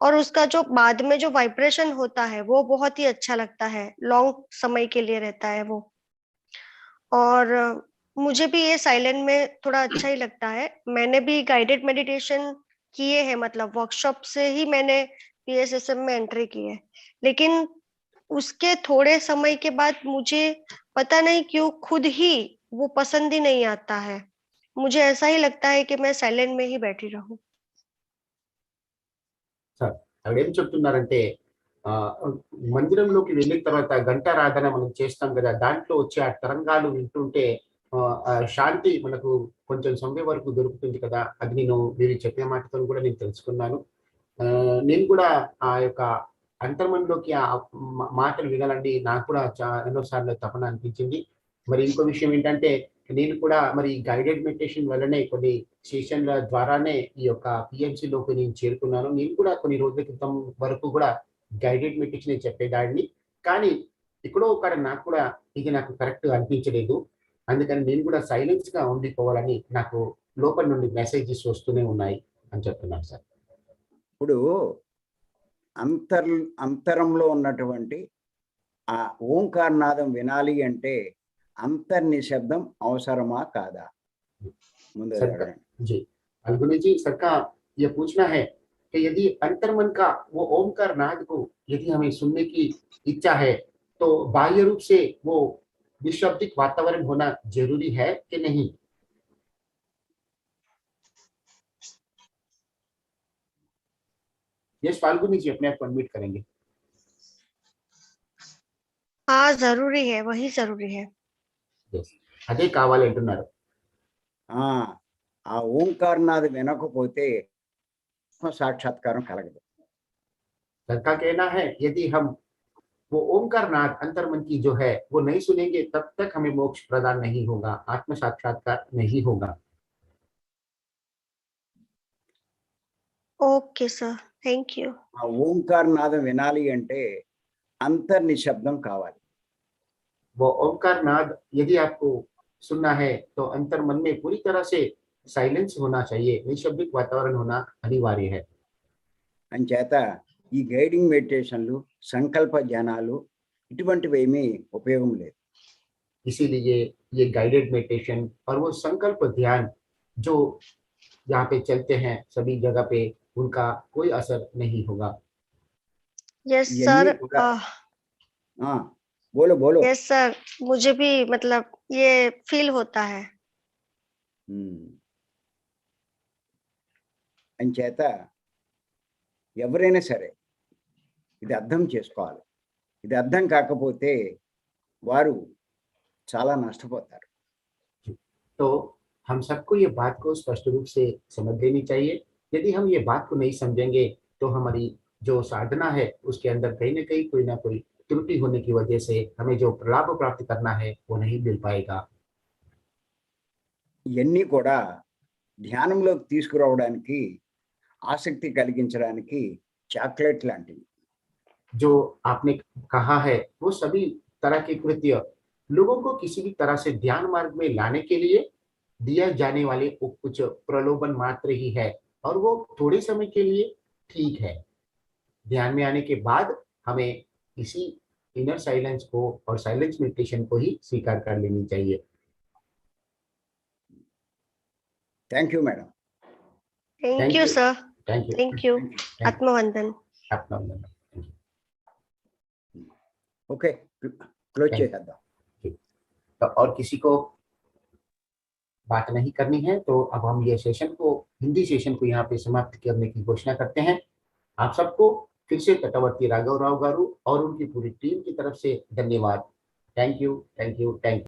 और उसका जो बाद में जो वाइब्रेशन होता है वो बहुत ही अच्छा लगता है, लॉन्ग समय के लिए रहता है वो। और मुझे भी ये साइलेंट में थोड़ा अच्छा ही लगता है। मैंने भी गाइडेड मेडिटेशन किए हैं, मतलब वर्कशॉप से ही मैंने पीएसएसएम में एंट्री की है, लेकिन उसके थोड़े समय के बाद मुझे पता नहीं क्यों खुद ही वो पसंद ही नहीं आता है। मुझे ऐसा ही लगता है कि मैं साइलेंट में ही बैठी रहूं। సార్ అక్కడ ఏం చెప్తున్నారంటే, మందిరంలోకి వెళ్ళిన తర్వాత ఘంటారాధన మనం చేస్తాం కదా, దాంట్లో వచ్చే ఆ తరంగాలు వింటుంటే శాంతి మనకు కొంచెం సమయం వరకు దొరుకుతుంది కదా, అది మీరు చెప్పిన మాటతో కూడా నేను తెలుసుకున్నాను। నేను కూడా ఆ యొక్క అంతర్మన్లోకి ఆ మాటలు వినాలండి, నాకు కూడా ఎన్నోసార్లు తపన అనిపించింది। మరి ఇంకో విషయం ఏంటంటే నేను కూడా మరి గైడెడ్ మెడిటేషన్ వల్లనే కొన్ని సెషన్ల ద్వారానే ఈ యొక్క PMC లోకి నేను చేరుకున్నాను. నేను కూడా కొన్ని రోజుల క్రితం వరకు కూడా గైడెడ్ మెడిటేషన్ చెప్పేదాడిని. కానీ ఎక్కడో ఒకడ నాకు కూడా ఇది నాకు కరెక్ట్ అనిపించలేదు. అందుకని నేను కూడా సైలెన్స్‌గా ఉండిపోవాలని నాకు లోపల నుండి మెసేజెస్ వస్తూనే ఉన్నాయి అని చెప్తున్నాను సార్. ఇప్పుడు అంతరంలో ఉన్నటువంటి ఆ ఓంకారనాదం వినాలి అంటే అంతర్నిశబ్దం అవసరమా కాదా? ముందు सर का जी, फाल्गुनी जी, सर का ये पूछना है कि यदि अंतर्मन का वो ओमकार नाद को यदि हमें सुनने की इच्छा है, तो बाह्य रूप से वो निःशब्दिक वातावरण होना जरूरी है कि नहीं? यस फाल्गुनी जी अपने आप को अनम्यूट करेंगे. हाँ जरूरी है, वही जरूरी है। Yes. అదే కావాలి అంటున్నారు. ఆ ఓంకారనాదం వినకపోతే సాక్షాత్కారం కలగదు. सर का कहना है यदि हम वो ओमकार नाद अंतर्मन की जो है वो नहीं सुनेंगे तब तक हमें मोक्ष प्रदान नहीं होगा, आत्म साक्षात्कार नहीं होगा. Okay sir, thank you. ఆ ఓంకారనాదం వినాలి అంటే అంతర్నిశబ్దం కావాలి. वो ओमकार नाद यदि आपको सुनना है तो अंतर्मन में पूरी तरह से साइलेंस होना चाहिए, निशब्दिक वातावरण होना अनिवार्य है. అంచేత ఈ గైడింగ్ మెడిటేషన్లు సంకల్ప ధ్యానాలు ఇటువంటివి ఏమీ ఉపయోగం లేదు. इसीलिए ये गाइडेड मेडिटेशन और वो संकल्प ध्यान जो यहाँ पे चलते हैं सभी जगह पे, उनका कोई असर नहीं होगा. यस इवన్నీ सर, కూడా बोलो बोलो. यस सर, मुझे भी मतलब ये फील होता है. అంచేత ఎవరైనా సరే ఇది అర్థం చేసుకోవాలి. ఇది అర్థం కాకపోతే వారు చాలా నష్టపోతారు. तो हम सबको ये बात को स्पष्ट रूप से समझ लेनी चाहिए. यदि हम ये बात को नहीं समझेंगे तो हमारी जो साधना है उसके अंदर कहीं ना कहीं कोई ना कोई त्रुटि होने की वजह से हमें जो लाभ प्राप्त करना है वो नहीं मिल पाएगा. ఇవన్నీ కూడా ధ్యానంలోకి తీసుకురావడానికి ఆసక్తి కలిగించడానికి చాక్లెట్ లాంటివి. जो आपने कहा है वो सभी तरह के कृत्य लोगों को किसी भी तरह से ध्यान मार्ग में लाने के लिए दिया जाने वाले कुछ प्रलोभन मात्र ही है, और वो थोड़े समय के लिए ठीक है. ध्यान में आने के बाद हमें इसी इनर साइलेंस को और साइलेंस मेडिटेशन को ही स्वीकार कर लेनी चाहिए. Thank you madam. Thank you sir, thank you. Thank you. आत्मवंदन। अपना ఓకే క్లోజ్ చేద్దాం. तो और किसी को बात नहीं करनी है तो अब हम ये सेशन को, हिंदी सेशन को यहाँ पे समाप्त करने की घोषणा करते हैं. आप सबको फिर से तटवर्ती राघव राव गारू और उनकी पूरी टीम की तरफ से धन्यवाद. Thank you, thank you, thank you.